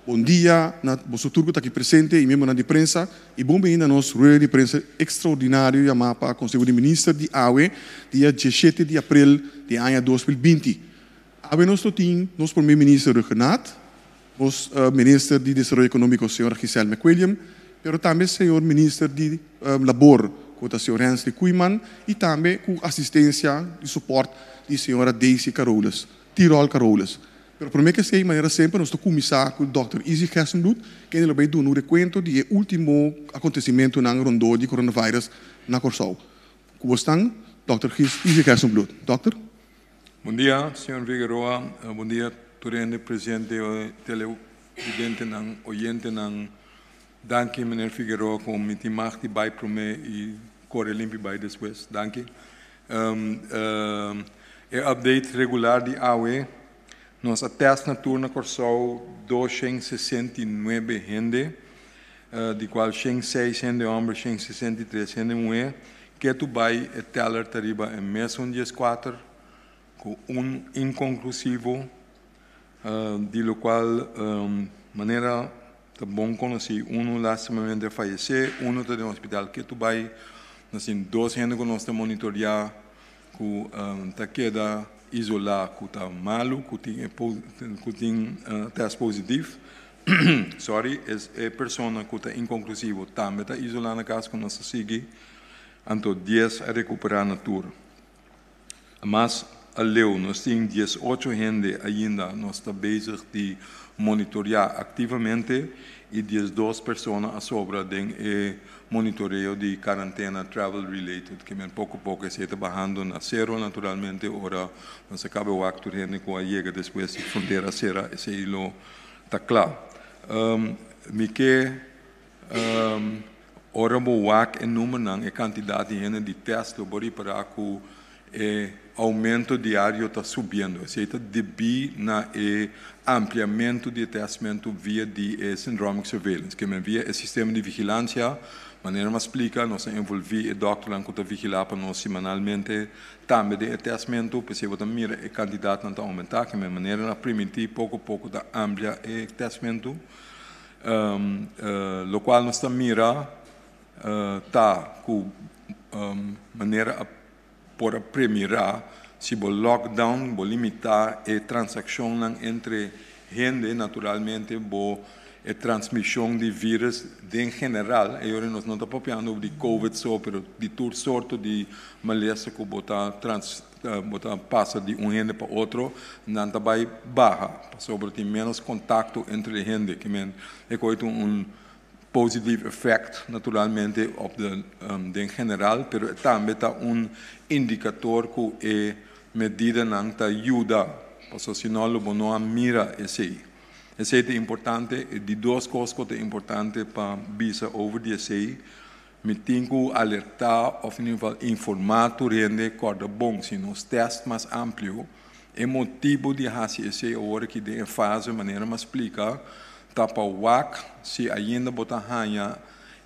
Bom dia, você turco está aqui presente e mesmo na de prensa e bom bem-vindo a nossa rueda de prensa extraordinário a mapa Conselho de Ministros de AUE dia 17 de abril de ano 2020. AUE nosso time, nosso primeiro-ministro Renato, nosso ministro de Desenvolvimento Econômico, senhor Giselle McWilliam, pero também senhor ministro de Labor, o senhor Hans de Koeman e também com assistência e suporte de senhora Daisy Carolas, Tirol Carolas. Pero por que sei, maneira sempre, nós estamos começar com o Dr. Izzy Gersenblut, que ele vai dar um recuento do último acontecimento na rondô de coronavírus na Corsol. Como estão, Dr. Izzy Gersenblut? Doctor? Bom dia, senhor Figueroa. Bom dia, turende presidente, televidente, oyente, danke, meneer Figueroa, com me timar de bij para mim e corre limpo bij depois. Danke. Update regular de AUE. Nossa teste na turna Corsol 269 gente, de qual 106 gente homens, 163 gente mulher, que tu vai e teller tariba em mês 14, com inconclusivo, de lo qual maneira tá bom conhecer, lastimamente faleceu, está no hospital que tu vai, assim, 2 gente que nós estamos monitoreando, que tá queda isolar que está malo, que tem teste positivo. Sorry, é pessoa que está inconclusivo, também está isolada na casa que nós seguimos, então 10 a recuperar na tour. Mas, nós temos 18 gente ainda, nós estamos bezig de monitorear ativamente e 12 pessoas a sobra de monitoreio de quarentena travel related, que pouco a pouco se está bajando na zero naturalmente, ora nós acaba o acto gente que chega depois de fronteira zero, esse hilo está claro. Me que ora o ac número não é quantidade de gente de teste para que aumento diário está subindo, se está devido na ampliamento de testamento via de syndromic surveillance, que via o sistema de vigilância, maneira mais explica, nós envolvi o doutor que está vigilar para nós semanalmente, também de testamento, para se você mira a quantidade não está aumentar, que maneira na permitir pouco a pouco da amplia o testamento, lo qual nós está mira tá com maneira por premirar se o lockdown vou limitar a transação entre gente naturalmente vou a transmissão de vírus em geral e agora nós não estamos falando de COVID só, mas de toda sorte de maleza que passa de gente para outro não vai barra sobre ter menos contato entre gente que é coisa positivo effect naturalmente op de general, pero também está indicador que é medida não te ajuda, porque se não lo mira esse. Esse é importante, de 2 coisas que é importante para visa over esse, me tenho que alertar, ou em geval informar o rende corda bom, se nos testes mais amplo, é motivo de fazer esse agora que de fase maneira mais explicar tapa wak se ainda botar hanha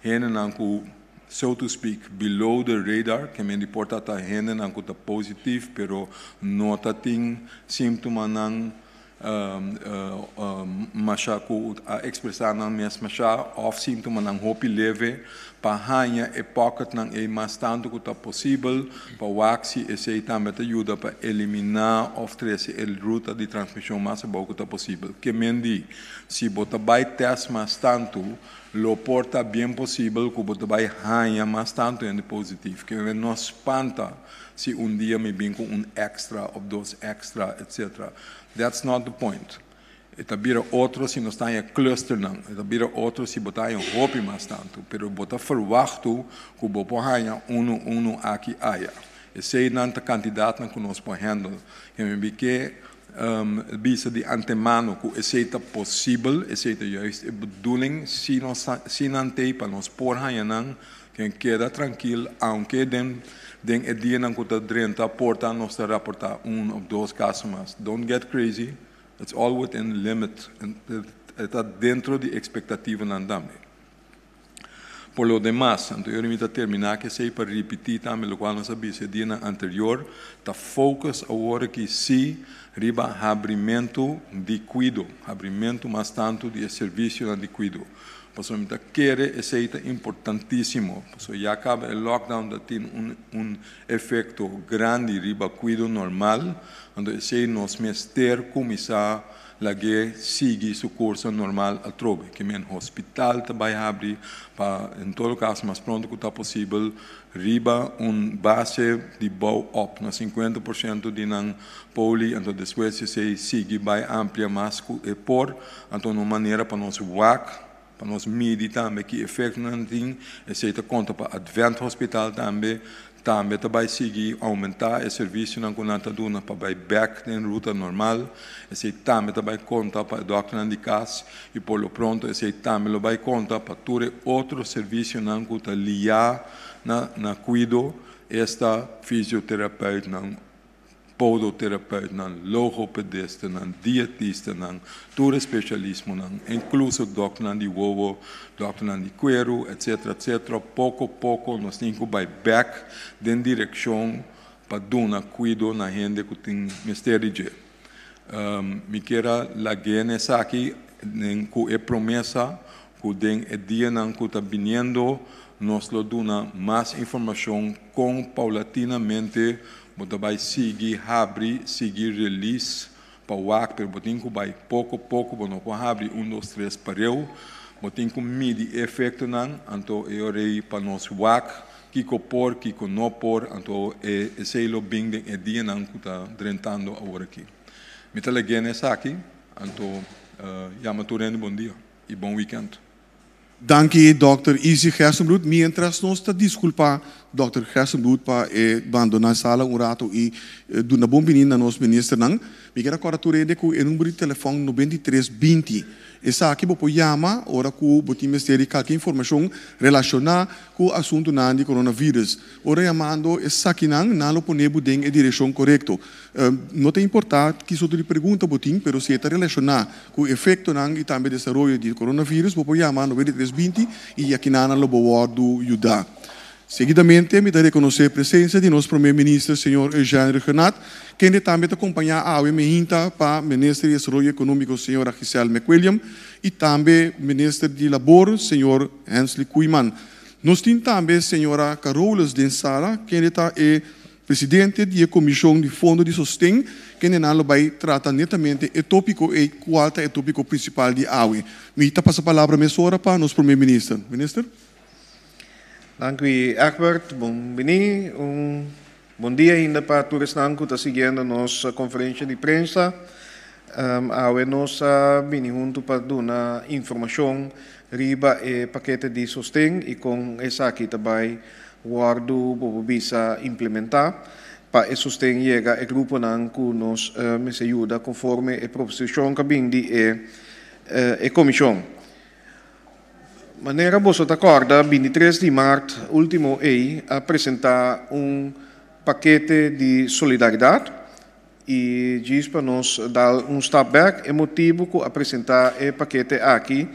hene nanku so to speak below the radar que me importa ta hene nanku ta positive pero nota ting sintoma nang machaku a expressar nang mes macha of sintoma nang hopi leve pa hanha e pocket nang e mas tanto que tá possível pa wak se esse também te ajuda para eliminar of trece el ruta de transmissão mais boa que tá possível que mendi se bota vai teste mais tanto lo porta bem possível que bota vai hanha mais tanto em positivo que não espanta se dia me vem com extra ou 2 extra etc. That's not the point. Eta bira outro se não está em cluster não. Eta bira outro se botar em hopi mais tanto. Pero botar verwachto que o bopo hanha aqui aia. Esse não é candidato que nós podemos que me vi que bisa de antemano que esse é possível, esse é juist a bedoeling se não tem para nós por hanha não que queda tranquilo, aunque den dia não que drenta porta nós reportar ou 2 casos mas don't get crazy. It's all within limit. Está dentro de expectativa na andame. Por lo demás, então eu limito a terminar que sei para repetir também o qual nós sabíamos no dia anterior, tá focus agora que sim, riba abrimento de cuido, abrimento mais tanto de serviço de cuido. Porque a querer é importantíssimo. Porque já acaba o lockdown da tem efeito grande riba cuido normal, então esse nos mester começar a seguir seu curso normal a trobe, que men hospital também abre para em todo caso mais pronto que está possível riba base de bouw op na 50% de nan poli, então depois se sigue vai amplia mais por então uma maneira para nós WAC para nós medir também que efeito não tem, esse conta para Advent Hospital também vai seguir aumentar o serviço na conta duna para vai back na ruta normal, esse também vai conta para doctor de casa e por lo pronto esse também vai conta para todo outro serviço na conta liar na cuido esta fisioterapeuta na podoterapeuta, logopedista, dietista, todo especialismo, incluso doctor de ovo, doctor de cuero, etc. Pouco a pouco nós temos que ir back em direção para dar cuidado na gente que tem mistério de. Me quero lagar nessa aqui, com a promessa que tem o dia que está vindo, nós lo damos mais informação com paulatinamente. Você vai seguir, abrir, seguir release para o WAC, pero você tem que vai pouco a pouco, você não pode abrir 1, 2, 3 para eu, você tem que medir o efeito não, então eu rei para nós WAC, que por, que não por, então esse é o bem de dia não que está drentando agora aqui. Me está legando essa aqui, então chama tudo bom dia e bom weekend. Danke, Dr. Isi Gersenbloed. Mientras nos te disculpa, Dr. Gersenbloed, para abandonar a sala rato e do na bom menino nos ministro nang. Me quero agora tu rede com o número de telefone 9320. Essa aqui vou chamar, ora que vou te investir qualquer informação relacionada com o assunto de coronavírus. Ora chamando essa aqui não lo ponemos em direção correta. Não é importante que isso te pergunta botim, pero se está relacionado com o efeito e também desenvolvimento do coronavírus, vou chamar 9320 e aqui não vou ajudar. Seguidamente, me dá reconhecer a presença de nosso primeiro-ministro, senhor Eugênio Renat, que também acompanha a AUMINTA para o ministro de Desenvolvimento Econômico, senhora Giselle McWilliam, e também o ministro de Labor, senhor Hensley Kuiman. Nós temos também a senhora Carolus Densara, que é presidente da Comissão de Fundo de Sustento, que vai tratar netamente o tópico e qual é o tópico principal de AUE. Me passa a palavra para o nosso primeiro-ministro. Ministro? Dank u, Egbert. Bom dia ainda para todos que estão seguindo a nossa conferência de imprensa. Nós vamos junto para dar informação riba o paquete de sustento e com essa aqui também guardo para implementar para o sustento chega ao grupo que nos ajuda conforme a proposição que vem da comissão. Maneira você acorda, 23 de março, último apresentar paquete de solidariedade e diz para nós dar step back, é motivo que apresentar o paquete aqui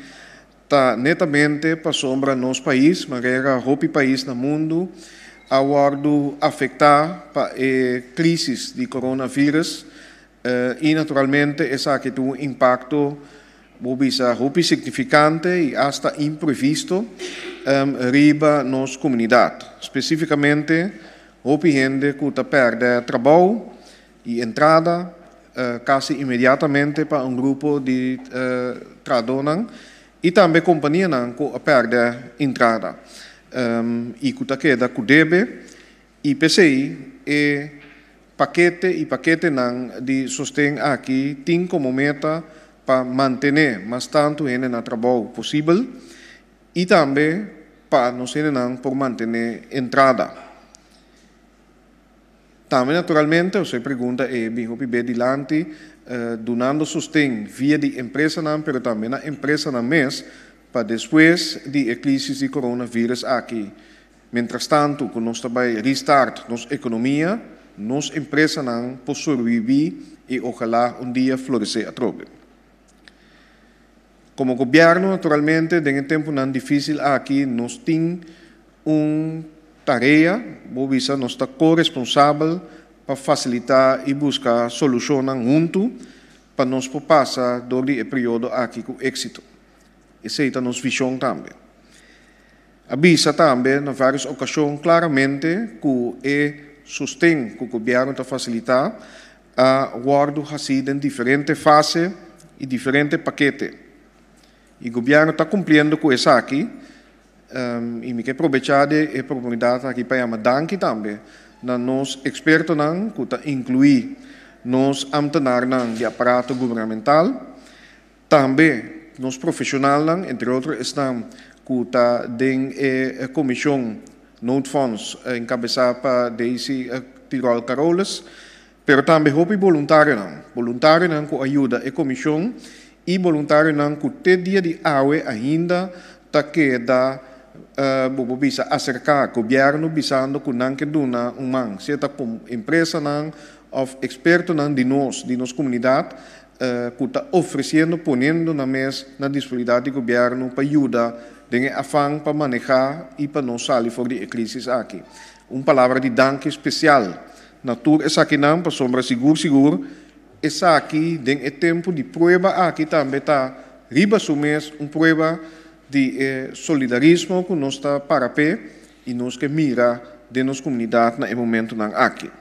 está netamente para sombra nosso país, maneira roupa país no mundo, aguardo afetar para a crise de coronavírus e naturalmente essa aqui tem impacto roupa significante e hasta imprevisto riba nossa comunidade. Especificamente, roupa gente que está perdendo trabalho e entrada quase imediatamente para grupo de tradonan e também companhia que perde entrada. E que está queda que deve e PCI e paquete de sustento aqui tem como meta para manter mais tanto gente no trabalho possível e também para nos por manter entrada. Também, naturalmente, você pergunta bem adiante, donando sustento via de empresa, mas também a empresa na mês, para depois da crise de coronavírus aqui. Mientras tanto, que nós também restart nossa economia, nossa empresa não pode sobreviver e ojalá dia florescer a trobe. Como governo, naturalmente, em um tempo não difícil aqui, nós temos uma tarefa, nós estamos corresponsáveis para facilitar e buscar soluções juntos para nós passar do período aqui com êxito. Essa é a nossa visão também. Avisa também, em várias ocasiões, claramente, que é sustém que o governo está facilitar a guardo assim em diferentes fases e diferentes paquetes. E o governo está cumprindo com isso aqui. E me quero aproveitar a oportunidade aqui para chamar danke também na nos expertos que está incluir nos ambtenares de aparato governamental, também nos profissionais, entre outros, estão que está dentro da comissão Note Funds encabeçada por Daisy Tirol Carolas, pero também houve voluntários que ajuda a comissão e voluntários que até dia de hoje ainda está queda bisa acercar o governo visando que não que duna uma certa empresa ou experto de nossa comunidade que está oferecendo, ponendo na mesa na disponibilidade do governo para ajudar tem afã para manejar e para não sair fora de crise aqui. Uma palavra de danke especial. Natura, essa aqui não, para sombra seguro. Essa aqui tem tempo de prova aqui também está riba do mês, uma prova de solidarismo que nós está para pé e nós que mira de nossa comunidade no momento não aqui.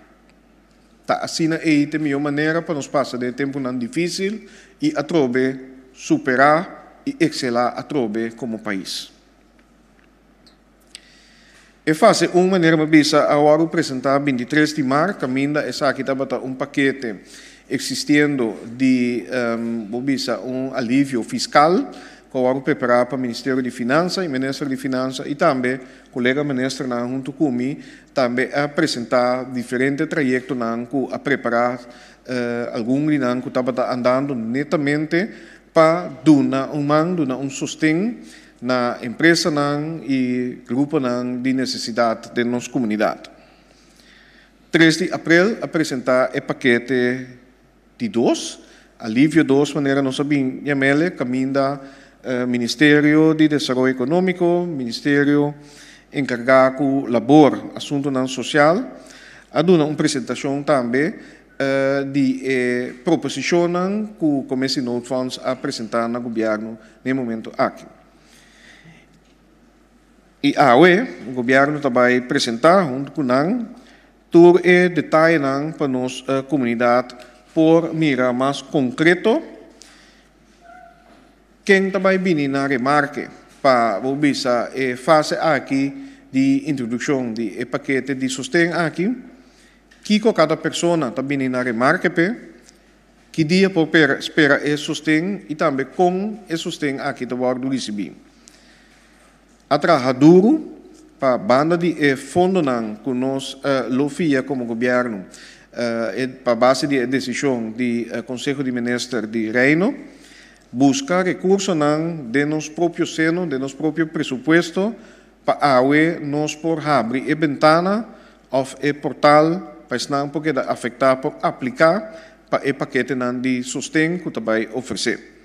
Tá assim é a melhor maneira para nós passar de tempo não difícil e a trobe superar e excelar a trobe como país. É fácil uma maneira de bisa agora apresentar 23 de março, caminho essa aqui estava paquete existindo de alívio fiscal que agora preparar para o Ministério de Finanças e Ministro de Finanças e também colega ministro junto comigo também apresentar diferentes trajetos que a preparar algum que estava andando netamente para dar um sustento na empresa e grupo de necessidade de nossa comunidade. 3 de abril apresentar o paquete de 2, alívio 2, maneira nós sabemos, caminho da Ministério de Desenvolvimento Econômico, Ministério encarregado do labor, assunto social, a dar uma apresentação também de proposição que o Comissão Note Funds apresentar no governo no momento aqui. E o governo também apresentar junto com todo o detalhe para nossa comunidade por mirar mais concreto quem também vem na remarque para a fase aqui de introdução de paquete de sustento aqui que cada pessoa está vindo na remarque que dia por espera o sustento e também com o sustento aqui do guardo receber. A trabalhar duro para a banda de fundo que nós lofia como governo para a base de decisão do Conselho de Ministros de Reino buscar recursos de nosso próprio seno, de nosso próprio presupuesto para nós por abrir a ventana ou o portal para não porque afetar por aplicar para o paquete de sustento que também oferecer.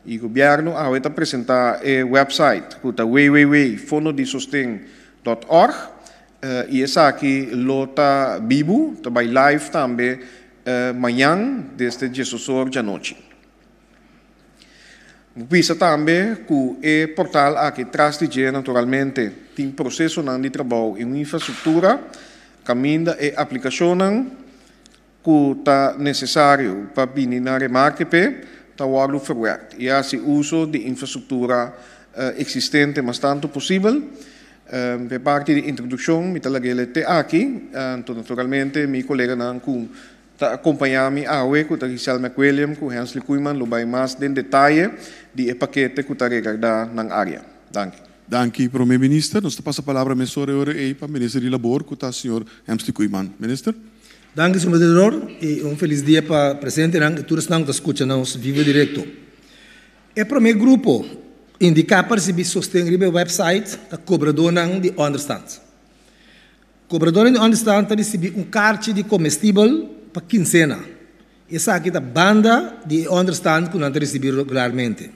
E o governo está apresentar o website que é www.fondodesustento.org e essa aqui está vivo, também live também amanhã desde 16 horas da noite. Visa também que o portal aqui traz de naturalmente tem processo de trabalho em infraestrutura, caminho e aplicação que está necessário para vir na remarque está o forward. E assim uso de infraestrutura existente mas tanto possível. Per parte de introdução, me talagele aqui, naturalmente, meu colega está acompanhando-me com o Giselle McWilliam, com o Hensley Koeman, lo vai mais em detalhe de paquete que está regardado na área. Danke. Danke, Primeiro-Ministro. Nós passamos a palavra para o Ministro de Labor, que está o senhor Hensley Koeman. Ministro. Danke, senhor Moderador, e feliz dia para o presidente e todos que estão escutando vivo direto. É para o meu grupo indicar para receber sustento no website da cobrador de Understand. Cobrador de Understand está recebendo carte de comestível para quincena. Essa aqui é a banda de Understand que não está recebendo regularmente.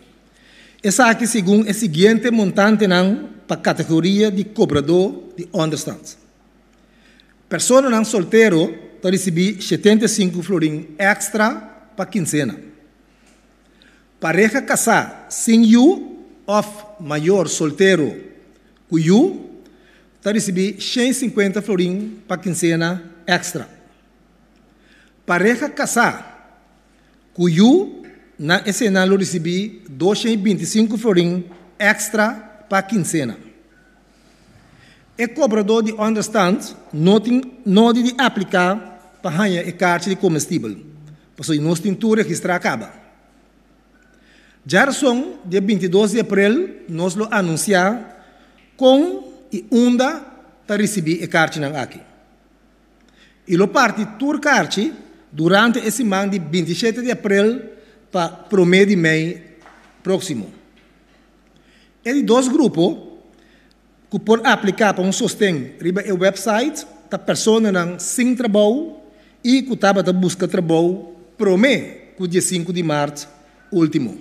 Essa aqui, segundo, é o seguinte montante para a categoria de cobrador de understands. Pessoa não solteiro está recebendo 75 florim extra para quincena. Pareja casar sem you of maior solteiro com you está recebendo 150 florim para quincena extra. Pareja casar com you na esse ano recebi 225 florim extra para quincena. O cobrador de understand não deve aplicar para ganhar a carta de comestível, porque nós temos que registrar acaba. Já são dia 22 de abril, nós lo anunciar com e onda para receber a carta aqui. E lo parte tur carta durante esse mês de 27 de abril para o mês de maio próximo. É de dois grupos que pode aplicar para sostém riba o website da pessoa não sem trabalho e que estava a buscar trabalho para o mês, o dia 5 de março último.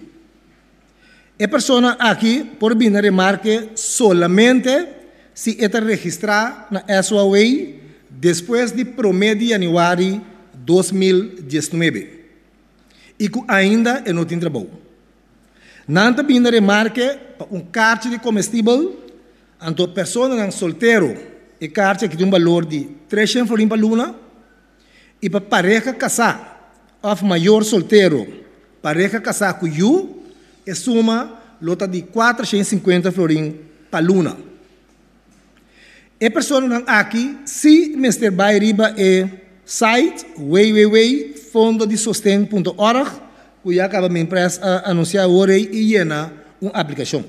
A pessoa aqui pode vir a remarque solamente se está registrada na SOA depois de 1 de janeiro 2019 e que ainda não tem trabalho. Não está vindo a remarque para carta de comestível, então a pessoa não solteiro e carta que tem valor de 300 florim para luna e para pareja casar, ou maior solteiro, pareja casar com you, e suma lota de 450 florim para luna. A pessoa não aqui, se Mr. Vai riba é site www.fondodesostém.org, que acaba de anunciar agora e llena uma aplicação.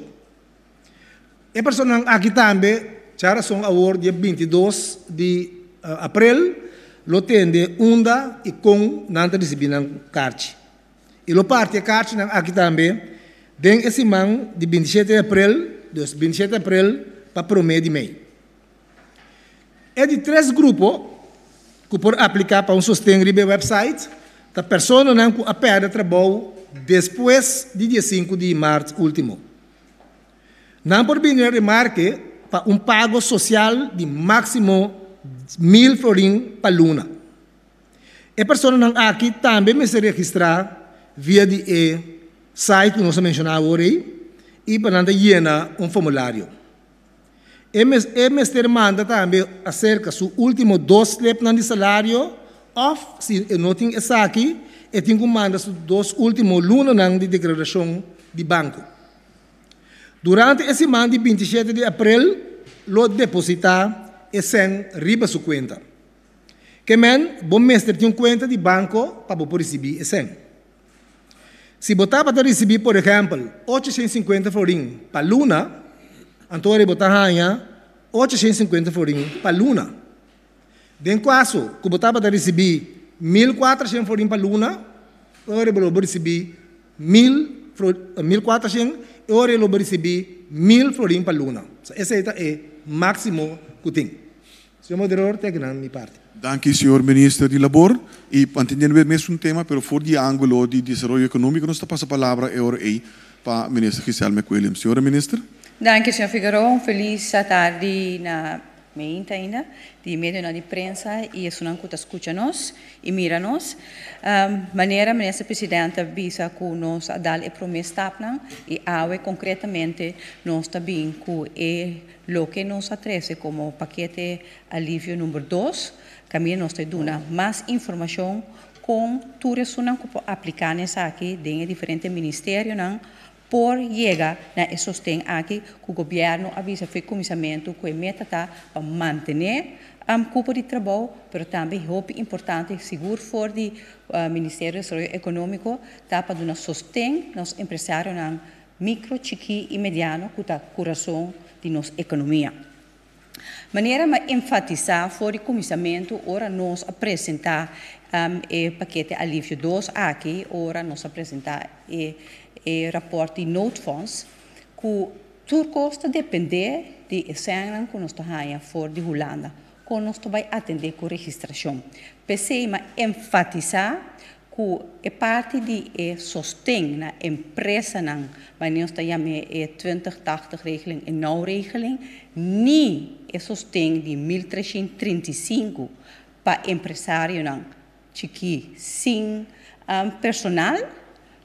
A pessoa aqui também, já são agora dia 22 de abril, lo tende onda e com nanta recebendo carta. E lo parte a carta aqui também, den esse mês de 27 de abril, dos 27 de abril para o mês de maio. É de 3 grupos que pode aplicar para sostém riba website, da pessoa não perde trabalho depois de dia 5 de março último. Não pode vir a remarque para pago social de máximo 1.000 florim para luna. A pessoa não aqui também vai se registrar via de site que nós mencionamos agora e para não llenar formulário. O mestre manda também acerca do último 2 sleps de salário, ou se não tem essa aqui, tem que mandar os 2 últimos lunas de declaração de banco. Durante esse mês de 27 de abril, lo depositar esse riba sua conta. Que men, bom mestre tem conta de banco para poder receber esse. Se botar para receber, por exemplo, 850 florim para luna, então ele botar ganha 850 florim para luna. Em caso que botar para receber 1.400 florim para luna, ele vai receber 1.400, ele vai receber 1.000 florim para luna. Esse é o máximo que tem. Senhor moderador, tem na minha parte. Danke, senhor ministro de Labor. E entendendo o mesmo tema, mas for de ângulo de desenvolvimento econômico, nós passa a palavra agora para o ministro Giselle McWilliams. Senhora ministra. Danke, senhor Figueiredo. Feliz tarde na minha ainda, de meio de prensa e isso não custa escuta-nos e mira-nos. Maneira, ministra presidenta, visa que nós dar a promessa e awe concretamente nós também que lo que nos atrese como paquete alívio número 2, caminho nós te dona mais informação com tudo isso que aplicar nessa aqui em diferentes ministérios por chegar na sostém aqui que o governo avisa foi comissamento que meta para manter cupo de trabalho, mas também é importante seguro for do Ministério do Desenvolvimento Econômico para dar sostém aos empresários micro, chiqui e mediano que está coração de nossa economia. Maneira de enfatizar for o comissamento, ora nós apresentar o paquete alívio 2 aqui, ora nós apresentar o rapporto de Note Funds, que tudo custa depender de exame que nós estamos for de Holanda, que nós vai atender com registração. Pensei em enfatizar que é parte de sostém na empresa, mas nós chamamos de 2080 regeling e não regeling, nem é sostém de 1335 para empresário, chiqui, sem personal,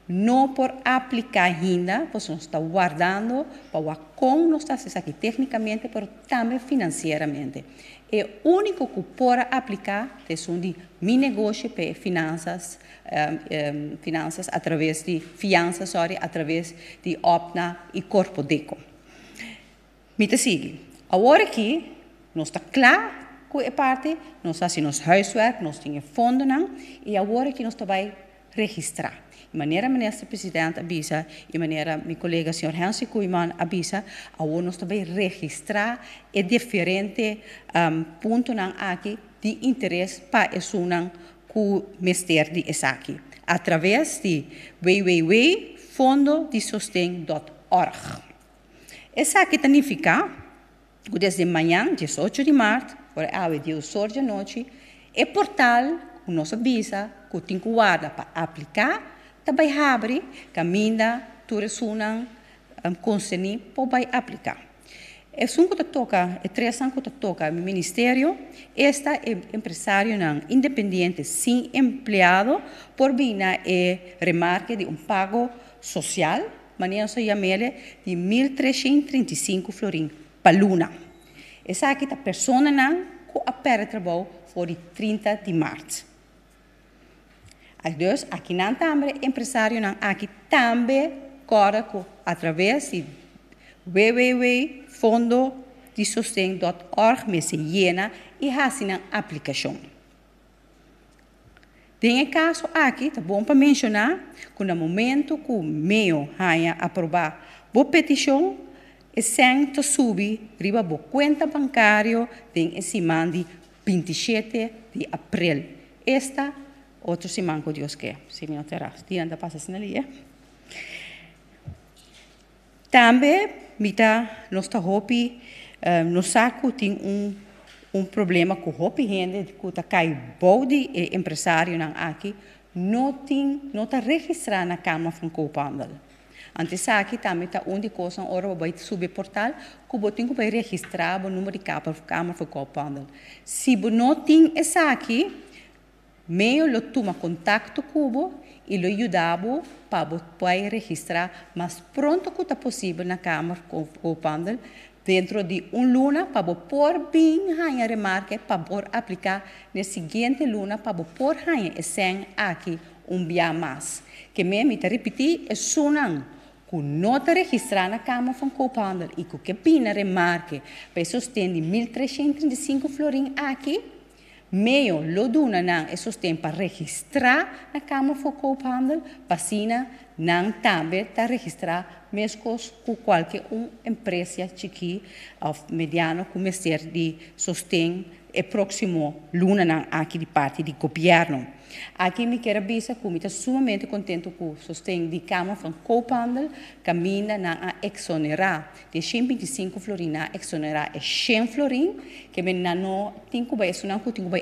não por aplicar ainda, pois nós estamos guardando para como nós estamos aqui tecnicamente, mas também financeiramente. É o único que pode aplicar é um de meu negócio para finanças, através de fianças, através de OPNA e Corpo DECO. Me sigue. Agora aqui, nós está claro que é parte, nós fazemos huiswerk, nós temos fundo, e agora aqui nós vai registrar. De maneira que o ministro presidente avisa, e maneira meu colega, senhor Hansi Koeman, avisa, agora nós também registrar e diferente pontos aqui de interesse para o que Ministério de aqui, através de www.fondodesostém.org. Essa aqui significa que desde amanhã, 18 de março, por aí, 10 horas da noite, é portal que nos avisa que tem que guardar para aplicar, também abre caminho turesunan conseni para aplicar. É que toca, é 3 anos que toca no ministério, esta é empresário independente sem empregado por bina remarque de pago social, maneira se chama de 1.335 florim para luna. Essa aqui é a pessoa que apera trabalho for de 30 de março. Dus, aqui não também, empresário aqui também corre através de www.fondodesostém.org, me se llena e faz a aplicação. Tem caso aqui, é bom para mencionar, que no momento que o meio vai aprovar a petição, é sempre subir riba a conta bancária tem esse de 27 de abril. Esta outro semana que Deus quer, se não terá, se anda passa assim ali. Também, nós está hopi, no saco tem problema com hopi gente que está cai bode empresário aqui, não está registrado na Câmara de Coopandel. Antes aqui também está onde coisa ora vai subir portal, que você tem que registrar o número de Câmara de Coopandel. Se você não tem essa aqui, meio lo toma contato cubo e lo ajudava para poder registrar mais pronto que está possível na Câmara com Pandel dentro de luna para pôr bem a remarca para poder aplicar na seguinte luna para pôr a sen aqui dia mais. Que me repetir é sunan que não está registrado na Câmara de Coopandel e que pina remarque para sustentar de 1.335 florim aqui meio loduna não é sustém para registrar na Câmara de Coopandel, vacina não também está registrar mesmo com qualquer empresa chiqui ou mediano com Ministério de Sustém e próximo luna não aqui de parte do governo. Aqui me quero avisar que estou sumamente contente com o sustém de Câmara de Coopandel, caminha a exonerar de 125 florim, a exonerar 100 florim, que me não tem que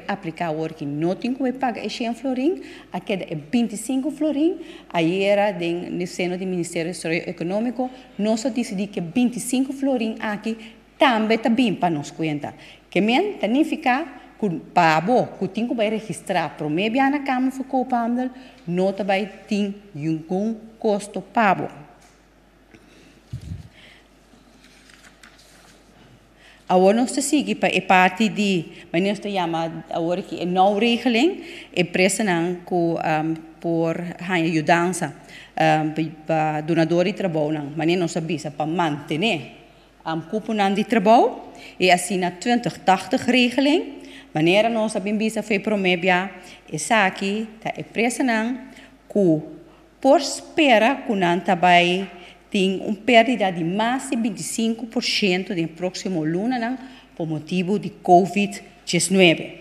aplicar o que não tem que pagar 100 florim, aqui é 25 florim, aí era no seno do Ministério Econômico, nós decidimos que 25 florim aqui também está bem para nos conta. Que me significa que pabo que tem que registrar para o meio na Câmara de Coopandel não vai ter nenhum custo pabo. Agora nós seguimos para a parte de, mas nós chama agora que é não regeling, é pressa por ajudança para donadores de trabalho, mas nós sabemos para manter cupom de trabalho e assim na 2080 regeling. Maneira nós sabemos que foi promessa, essa aqui é pressa que por espera que não também tem perda de mais de 25% no próximo ano por motivo de Covid-19.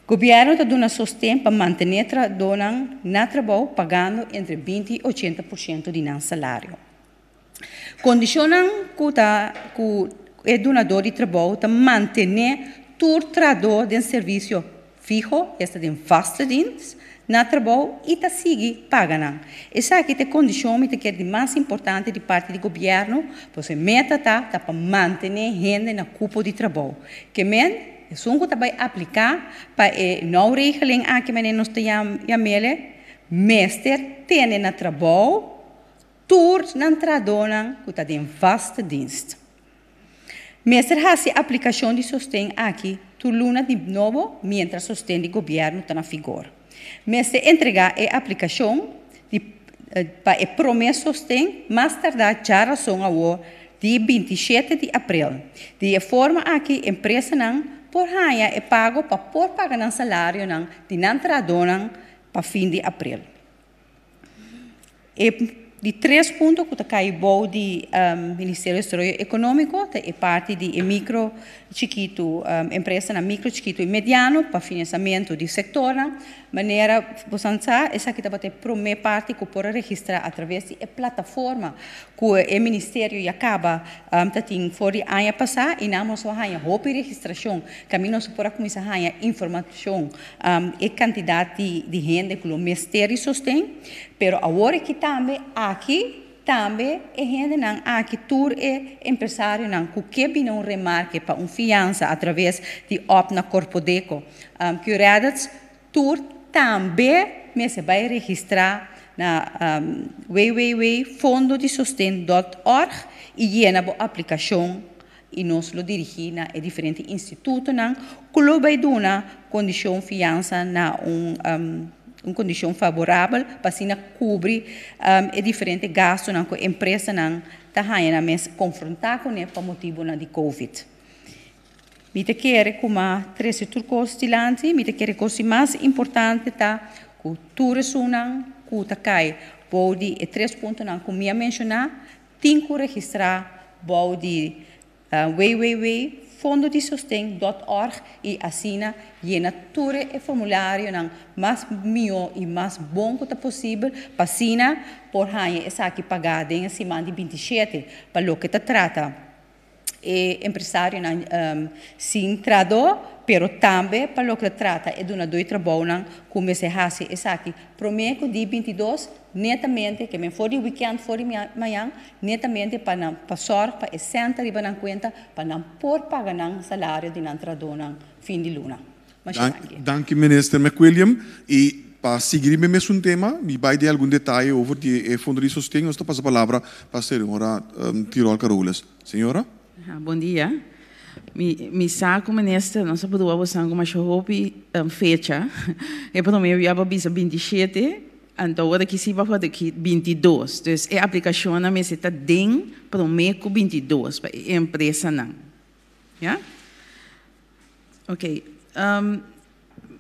O governo está dando sustento para manter na trabalho pagando entre 20% e 80% de nosso salário. Condicionam que o donador de trabalho está manter tur trador de serviço fijo, esta de vaste dienst, na trabalho e ta sigue pagando. Essa aqui é a condição que é mais importante de parte do governo, porque a meta tá para manter gente na cupo de trabalho. Que men, é só que vai aplicar para a nova regeling aqui que nós temos meester tem na trabalho, tur na tradona que está de vaste dienst. Meester has a aplicação de sostém aqui, tu luna de novo, mientras sostém do governo está na vigor. Meester entregar a aplicação para a promessa sostém, mais tardar já razão ao dia 27 de abril. De forma aqui, a empresa não por ganhar é pago para por pagar o salário não de não tradona para fim de abril. E de 3 pontos que cai bom do Ministério do Desenvolvimento Econômico, é parte de micro, chiquito, empresa na micro, chiquito e mediano para financiamento do setor. Maneira, você sabe, essa aqui também é a primeira parte que pode registrar através da plataforma que o Ministério acaba de fora ano passado e não só a roupa registração, caminho para começar a informação e quantidade de gente que o Ministério sostém, pero agora que também aqui também a gente não aqui tur é empresário não que bem não remarque para fiança através de opna corpodeco que o redes tur também se vai registrar na www.fondodesostém.org e llena a aplicação e nós lo dirigimos a diferentes institutos que vai dar uma condição fiança na uma condição favorável para assim cobrir diferentes gastos que a empresa está confrontar com ele por motivo de Covid. Me quero como três coisas diante, me quero coisa mais importante tá cultura sunang que cai pode 3 pontos que me mencionar, tem que registrar pode www.fondodesostém.org e assina llena todo o formulário mais melhor e mais bom que possível para assina por essa aqui pagada em cima de 27 para o que trata empresário sim trador, pero também para o que trata é de uma dois trabalhos como se faz essa aqui prometo de 22 netamente que me for de weekend for de manhã netamente para passar para senta riba na conta para não por pagar salário de não trador fim de luna. Dank u minister McWilliam e para seguir o mesmo tema, me vai dar algum detalhe sobre o fundo de sustento. Nós passamos a palavra para a senhora Tirol Carolas. Senhora? Bom dia. Mi sa como nesta nossa produção você alguma chope fecha. É para mim eu ia para 27, então agora que se vai para daqui 22. Então a aplicação na mesa está dentro para o mês 22 para a empresa não. Já? Ok.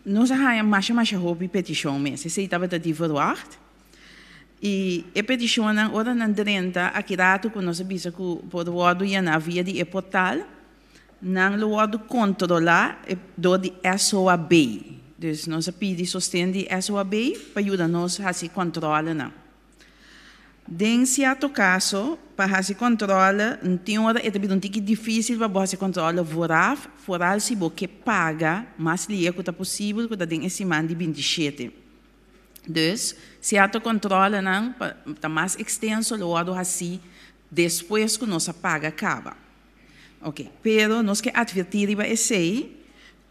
Nós já mais chope petição mesmo. Se estava de verwacht. E a petição ora na 30 aqui dato que nós bisa que por wado ia na via de portal não lo wado controlar do de SOAB. Então nós pedimos sustento de SOAB para ajudar nós a se controlar não. Em certo caso para se controlar tem hora é também um tique difícil para você controlar foral se você paga mais liego que possível que tem esse man de 27. Dus, se a controla não está mais extenso, logo assim, depois que nossa paga acaba. Ok, pero nós que advertir para esse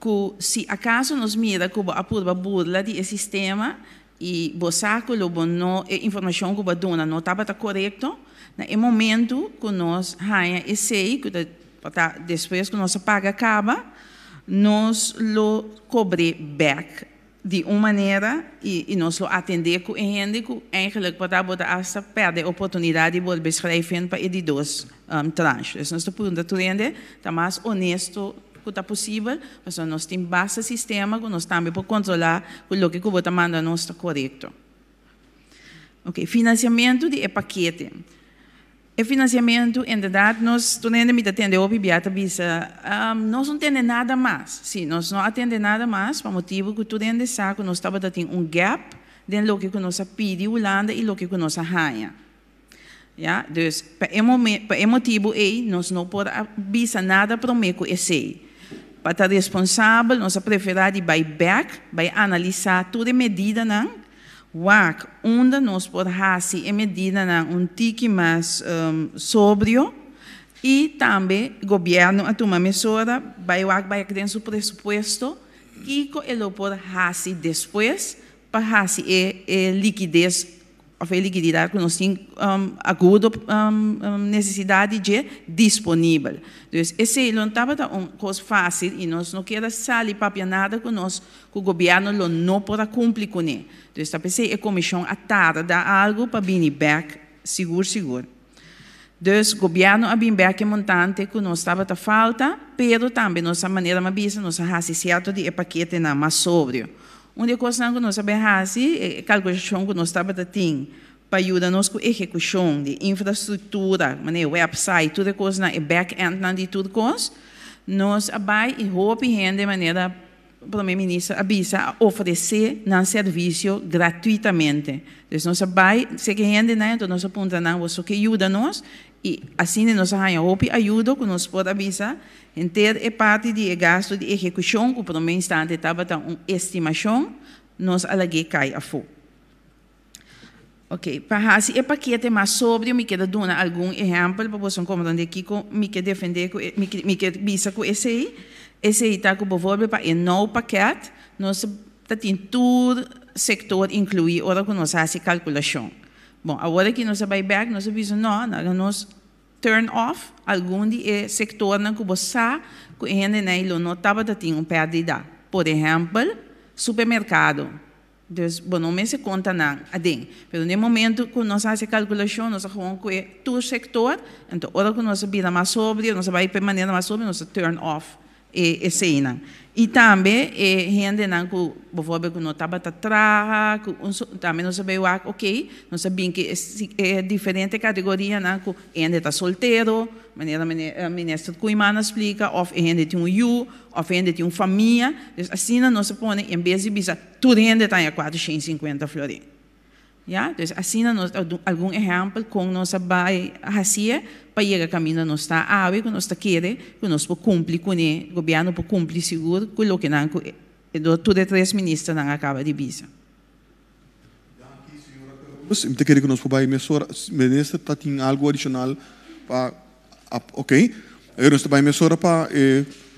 que se acaso nós mira que a pura burla de sistema e você que logo não a informação que você dona não estava correto, no momento que nós ganha esse que depois que nossa paga acaba, nós lo cobre back de uma maneira e nós lo atender com gente que eigenlijk pode perder a oportunidade de beschrijven para de dois tranches. Nós estamos procurando estar mais honesto que está possível, mas nós temos base sistema que nós também podemos controlar o que você manda nós está correto. Ok, financiamento de paquete. O financiamento, em verdade, nós me atendemos ao Bibiata Bisa, nós não temos nada mais. Sim, nós não atendemos nada mais, por motivo que tu dentro saco nós estamos tendo gap dentro do que nós pedimos Holanda e do que nós ganha. Ja, dus, por motivo aí, nós não podemos bisa nada para o meio esse. para estar responsável, nós preferimos vai back, vai analisar toda medida não, onde nós podemos fazer medida não tique mais sóbrio e também o governo a tomar mesura, vai criar seu presupuesto e ele pode fazer depois para fazer liquidez of a liquididade que nós temos agudo necessidade de disponível. Então, esse não estava uma coisa fácil e nós não queremos sair para nada que o governo não pode cumprir com ele. Então, a comissão a tarda algo para vir back seguro. Então, o governo a vir back montante que nós estava a falta, pero também nossa maneira de nós fazemos certo de paquete mais sóbrio. Uma coisa que nós sabemos é a calculação que nós estamos a ter para ajudar-nos com a execução de infraestrutura, website, toda coisa, back-end, de tudo coisa. Nós vai e roupa e de maneira, o primeiro-ministro avisa a oferecer um serviço gratuitamente. Então, nós vai, se que gente então nós apontamos que ajuda-nos e assim nós roupa ajuda que nós pode avisar em ter parte de gasto de execução, que por um instante estava uma estimação, nós alaguei cai a fogo. Ok, para fazer o paquete mais sobre, eu me quero dar algum exemplo para vocês compreender aqui, me quero defender, me quero visa com esse aí está com por exemplo para o novo paquete, nós temos todo sector incluído, agora que nós fazemos calculação. Bom, agora que nós vai back, nós avisamos nós turn off algum de sector que você que ainda não estava tendo uma perda. Por exemplo, supermercado. Então, não me se conta nada, mas no momento que nós fazemos a calculação, nós vamos com todo sector, então, agora que nós vamos mais sobre, nós vamos de maneira mais sobre, nós turn off esse aí. E também, gente que, por exemplo, que não estava atrás, também nós sabemos, ok, nós sabemos que é diferente categoria, que ainda está solteiro, maneira ministra Cuimana explica, ou ainda tem ou ainda tem família, assim nós põe em vez de bisa, tudo ainda está em 450 flores. Então, assim nós algum exemplo com nós vai fazer para chegar a caminho nós está que nós está querendo, que nós podemos cumprir com o governo pode cumprir seguro com o que não todos três ministros não acaba de bisa. Eu queria que nós podemos ministra está tem algo adicional para ok, nós estamos para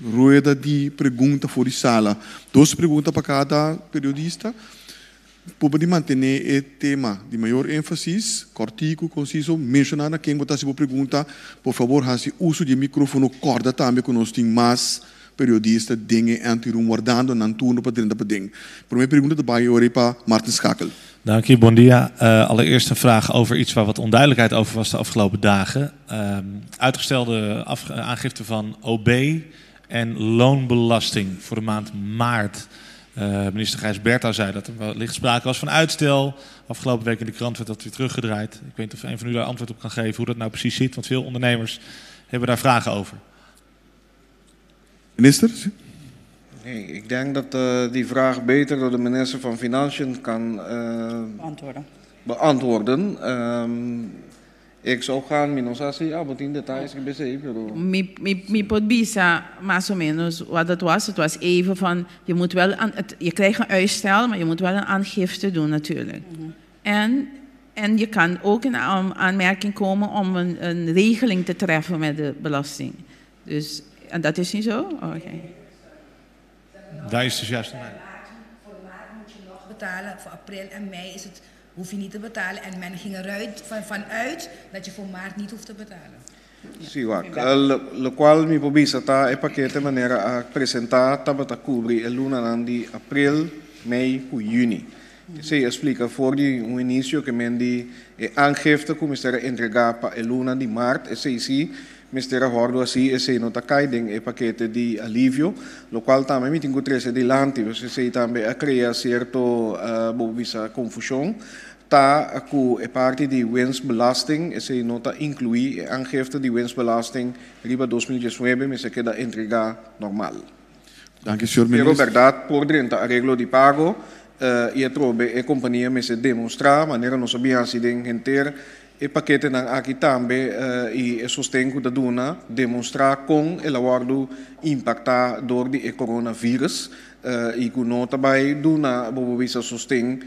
rueda de pergunta fora de sala, 2 perguntas para cada periodista. Para manter o tema de maior ênfase, cortico, conciso, mencionar a quem botar se pergunta, por favor, faça uso de microfone corda também, que nós temos mais periodistas dingen anti-room guardando na turno para dentro para ding. Primeira pergunta daarbij hoor para Martin Schakel. Dank u, bon dia. Allereerst een vraag over iets waar wat onduidelijkheid over was de afgelopen dagen. Uitgestelde aangifte van OB en loonbelasting voor de maand maart. Minister Gijs Bertha zei dat er wellicht sprake was van uitstel. Afgelopen week in de krant werd dat weer teruggedraaid. Ik weet niet of een van u daar antwoord op kan geven hoe dat nou precies zit, want veel ondernemers hebben daar vragen over. Minister? Nee, ik denk dat die vraag beter door de minister van Financiën kan beantwoorden. Ik zou gaan met ons als abot in details beschrijven. Me pode bisa mais ou menos wat het was. Het was even van je moet wel je krijgt een uitstel, maar je moet wel een aangifte doen natuurlijk. En je kan ook in aanmerking komen om een regeling te treffen met de belasting. Dus en dat is niet zo? Okay. Daar is dus juist een voor maart moet je nog betalen, voor april en mei hoef je niet te betalen. En men ging eruit vanuit dat je voor maart niet hoeft te betalen. Sì, lo qual mi pobisa ta e paquete manera a presentar tabata cubri el luna di april, mei e juni. Se explica voor die un inicio que men di aangifte come stare entregar pa el luna di maart e se sì Mistera Hordo assim esse nota caidem e paquete de alívio, lo qual também me tenho três de lanti, você sei também a criar certo bobisa confusão, tá com a parte de winstbelasting, esse nota inclui a aangifte de winstbelasting riba 2019, mas se queda entregar normal. Dank u, senhor minister. Pero verdade, por dentro arreglo de pago, e trobe a companhia me se demonstrar, maneira não sabia se den enter E paquete ng aqui também e sostengo da duna demonstrar com el awardo impacta door die coronavírus e com nota bij duna bobo bisa sosteng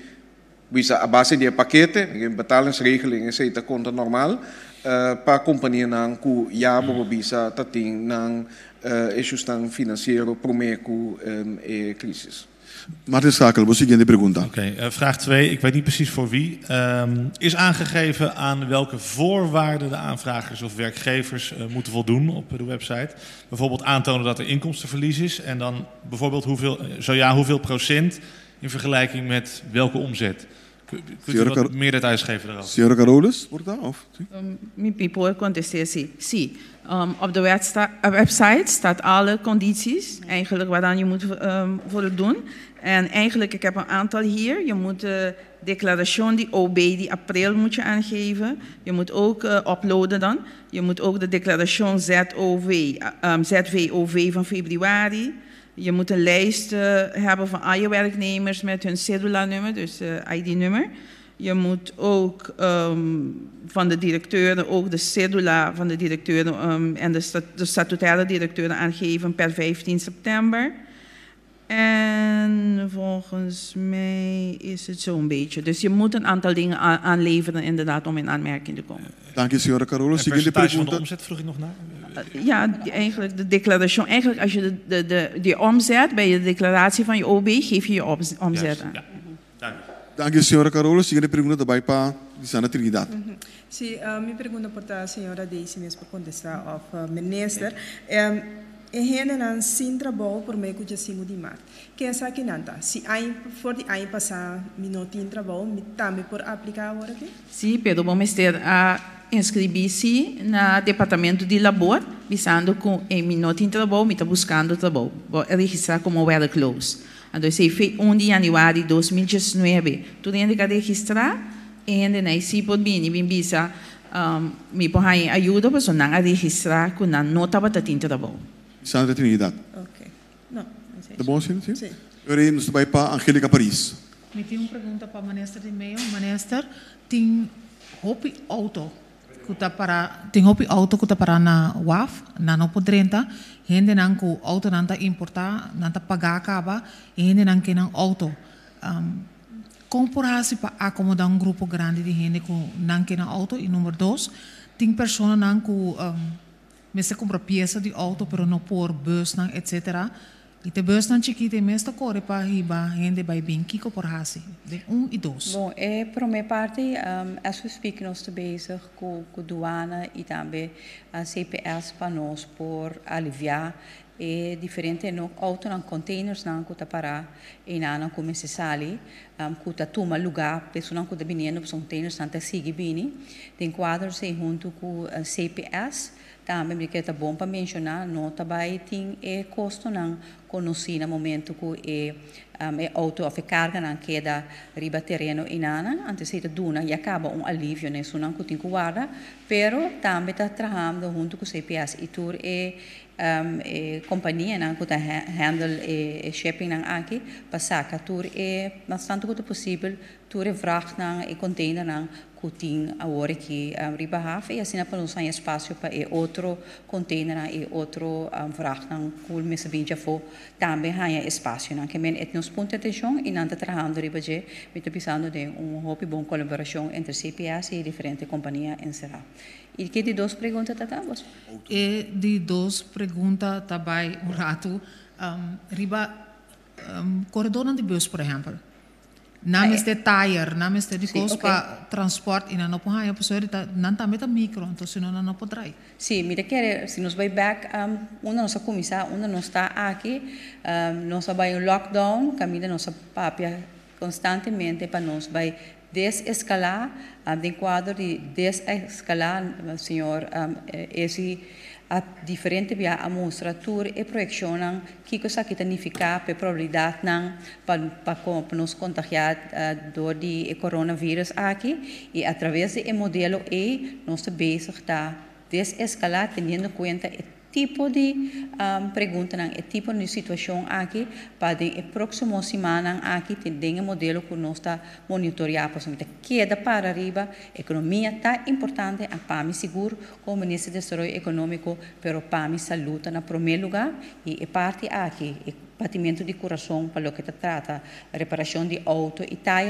bisa a base de paquete betalingsregeling is het conta normal para companhia nang ku ja bobo bisa tating nang ajustan financiero promeco e crisis. Martin Schakel, de seguinte pergunta. Oké, vraag 2. Ik weet niet precies voor wie. Is aangegeven aan welke voorwaarden de aanvragers of werkgevers moeten voldoen op de website? Bijvoorbeeld aantonen dat er inkomstenverlies is. En dan bijvoorbeeld hoeveel procent in vergelijking met welke omzet? Kunt u wat meer details geven daarover? Senhora Carolus, wordt dat? Of? Mi people contesteer zie. Op de website staat alle condities eigenlijk waaraan je moet voldoen. En eigenlijk, ik heb een aantal hier. Je moet de declaration, die OB, die april moet je aangeven. Je moet ook uploaden dan. Je moet ook de declaration ZVOV van februari. Je moet een lijst hebben van al je werknemers met hun cedula-nummer, dus ID-nummer. Je moet ook van de directeuren ook de cedula van de directeuren en de statutaire directeuren aangeven per 15 september. En volgens mij is het zo'n beetje. Dus je moet een aantal dingen aanleveren inderdaad om in aanmerking te komen. Dank je, senhora Carolus. En percentage van de omzet vroeg ik nog naar? Ja, eigenlijk de declaration. Eigenlijk als je de omzet bij je declaratie van je OB geef je je omzet aan. Ja. Dank je, senhora Carolus. Seguinte pergunta também para Lisana Trinidad. Sim, minha pergunta para a senhora Daisy mesmo para contestar ao ministro. En dan sin trabajo por meio de 5 de março. Quem sabe que nada? Se for de ano passado me não tinha trabalho, me também por aplicar agora aqui? Sim, pero vamos ter a inscrever-se no departamento de labor, visando com me não tinha trabalho, me está buscando trabalho, vou registrar como werkloos. Então, se foi 1 de januário de 2019, tu tem que registrar e daí se pode vir bisa me pode ajuda para não registrar com não estava tendo trabalho. Sandra Trinidad. Ok. Não sei. Tá bom, sim? Sim. Agora nós vamos para Angélica Paris. Me tem uma pergunta para o ministro de meio. Ministro, tem hopi auto que está para na WAF, na Nopo 30, gente não que o auto não está importar, não está pagar acaba, e gente não que não auto. Como por assim para acomodar grupo grande de gente que não que não auto, e número 2, tem pessoas não que meeste compra peça de auto, pero não por bus, etc. E te bus não chiquita, meeste corre para riba, gente vai bem, Kiko por hasi, de 1 e 2. Bom, para minha parte, as we speak, nós estamos bezig com a douana e também a CPS para nós, por aliviar e diferente no auto não containers não que para e não como se sali que tá toma lugar pessoa não que vindo os containers não tá sigue bem tem quadros se junto com CPS também que é bom para mencionar não também tem custo não conheci no momento que auto of carga não queda riba terreno e nana antes se duna e acaba alívio né isso não que tem guarda pero também está trabalhando junto com CPS e tur companhia não que handle shipping não aqui passar tur bastante quanto possível tur vracht não e container não que tem agora que riba half e assim para nós tem espaço para outro container e outro vracht não que me sabia já for também há espaço não que men nos pontos de atenção e não está trabalhando riba je me estou pensando de hobby bom colaboração entre CPS e diferentes companhias em geral. E que de 2 perguntas tratamos? E de 2 perguntas também um rato riba corredor de bus por exemplo. Namens de tire, namens de coisa para transporte e não pode a pessoa não também tá micro, então senão não pode trair. Sim, mira que se nos vai back, nossa comissão, nós está aqui, nós vai em lockdown, caminha nossa papia constantemente para nós vai desescalar, de quadro de desescalar, senhor, esse a diferente via a mostratura e projeção que cosa que significa a probabilidade não para nos contagiar do de coronavírus aqui e através do modelo nós bezig está desescalar tendo em conta tipo de pergunta, é tipo de situação aqui, para a próxima semana aqui tem um modelo que nós está monitoreando, para queda para arriba, economia está importante, a PAMI seguro, como Ministro do Desenvolvimento Econômico, pero PAMI saúde na primeiro lugar, e parte aqui, batimento de coração, para o que trata, reparação de auto, e tá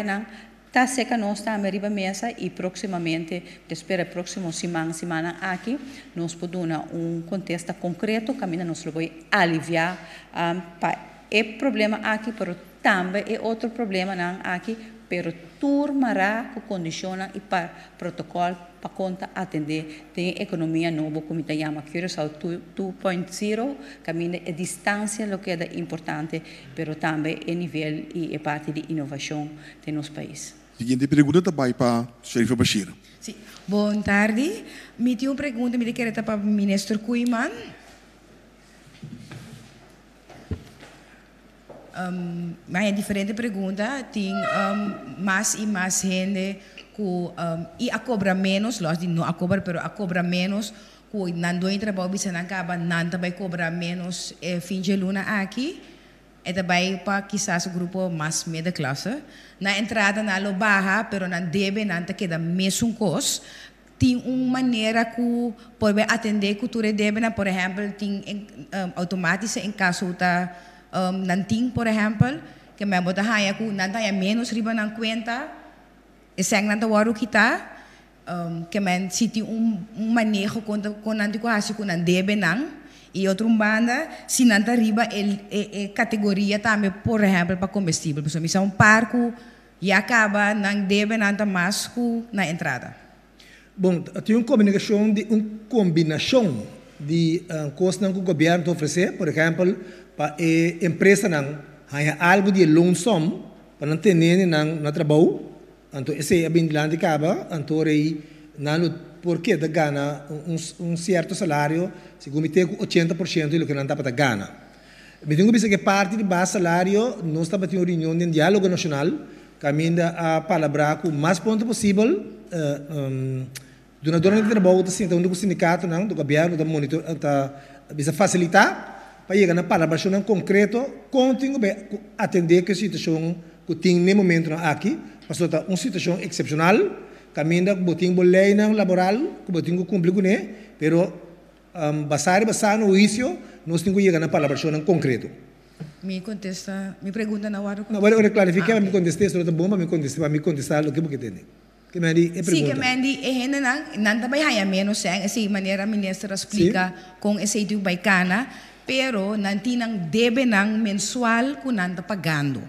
seca nós está arriba mesa e proximamente, espera próximo semana aqui, nós podemos contexto concreto, caminho nós vai aliviar para o problema aqui, mas também é outro problema aqui, pero turmará com condiciona e para protocolo para conta atender tem economia nova como te chama Curaçao 2.0 caminho a distância lo que é importante, pero também é nível e é parte de inovação de nosso país. Seguinte pergunta também para Sherifa Bashir. Sim. Boa tarde. Me tinha uma pergunta, me queria para o Ministro Kuiman. Mas é diferente pergunta. Tem mais e mais gente que a cobra menos, nós não a cobra, pero a cobra menos, que não dói trabalho, bisa não acaba, não também cobra menos fim de luna aqui. E também para quizás o grupo mais meia classe. Na entrada na lo barra, pero não deve não te queda mesmo cos. Tem uma maneira que pode atender que tu deve, por exemplo, tem automática em caso da não tem, por exemplo, que me bota raia que não tem menos riba na conta, e sem não ter que tá, que me se tem manejo com não tem quase que não deve não. E outra banda, se não está arriba, categoria também, por exemplo, para combustível. Por exemplo, um parco e acaba, não deve nada mais que na entrada. Bom, tem uma combinação de coisas que o governo oferece, por exemplo, para a empresa não há algo de loan sum para não ter no trabalho, então esse é bem de acaba, então aí não porque da gana certo salário, segundo me tem 80% do que não dá para ganhar. Me tenho que pensar que parte de base salário nós estamos tendo uma reunião de diálogo nacional, caminha a palavra com o mais ponto possível, donador de trabalho está sendo um sindicato não, do governo está monitor, está facilitar para chegar na palavra nacional concreto, contigo atender que a situação que tem no momento aqui, para uma situação excepcional. Caminho que botem lei laboral, que botem cumprir com ele, pero basar no juízo, nós temos que chegar na palavra em concreto. Me contesta, me pergunta na hora. Não, agora clarificar, me contestar, isso é bom, me contestar o que você tem. Que me di, sim, que me di, não também há menos, essa maneira a ministra explica com esse tipo baicana, pero não tem deve mensual que não está pagando.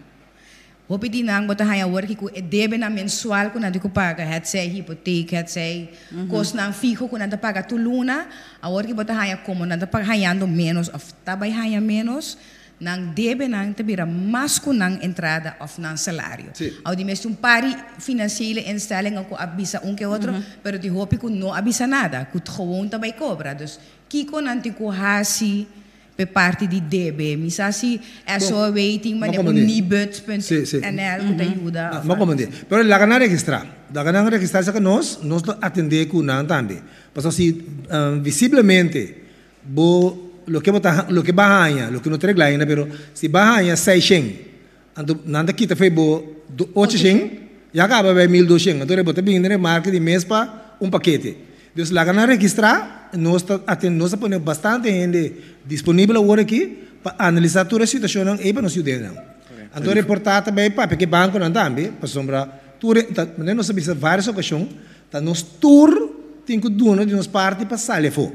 O pedi nang bota haya work ko debe na mensual ko na di ko paga het say hipoteca het say cost na fijo ko na da paga tuluna a work bota haya como na da paga hayando menos of tabay haya menos nang debe nang tabira mas ko nang entrada of nang salário ao di mesmo pari finansiële instelling ko abisa que outro pero di hopi ko no abisa nada ko gewoon tabay cobra dus kiko nanti ko hasi parte de DB, misasi é só waiting, mas é nibut.nl que ajuda. Mas como dizer, pero lá ganhar registrar se que nós atender com nós também, porque se visivelmente lo que bahanha, lo que não tem lá pero se bahanha 600, então nada kita foi 800, já acaba bem 1200, então é botar bem na marca de mês para paquete. Então, lá ganhar registrar, nós temos bastante gente disponível agora aqui para analisar toda a situação e para nos ajudar. Então, reportar também para que banco não também, para sombra, nós sabemos várias ocasiões, nós tour tem que doar de nossa parte para sair fora.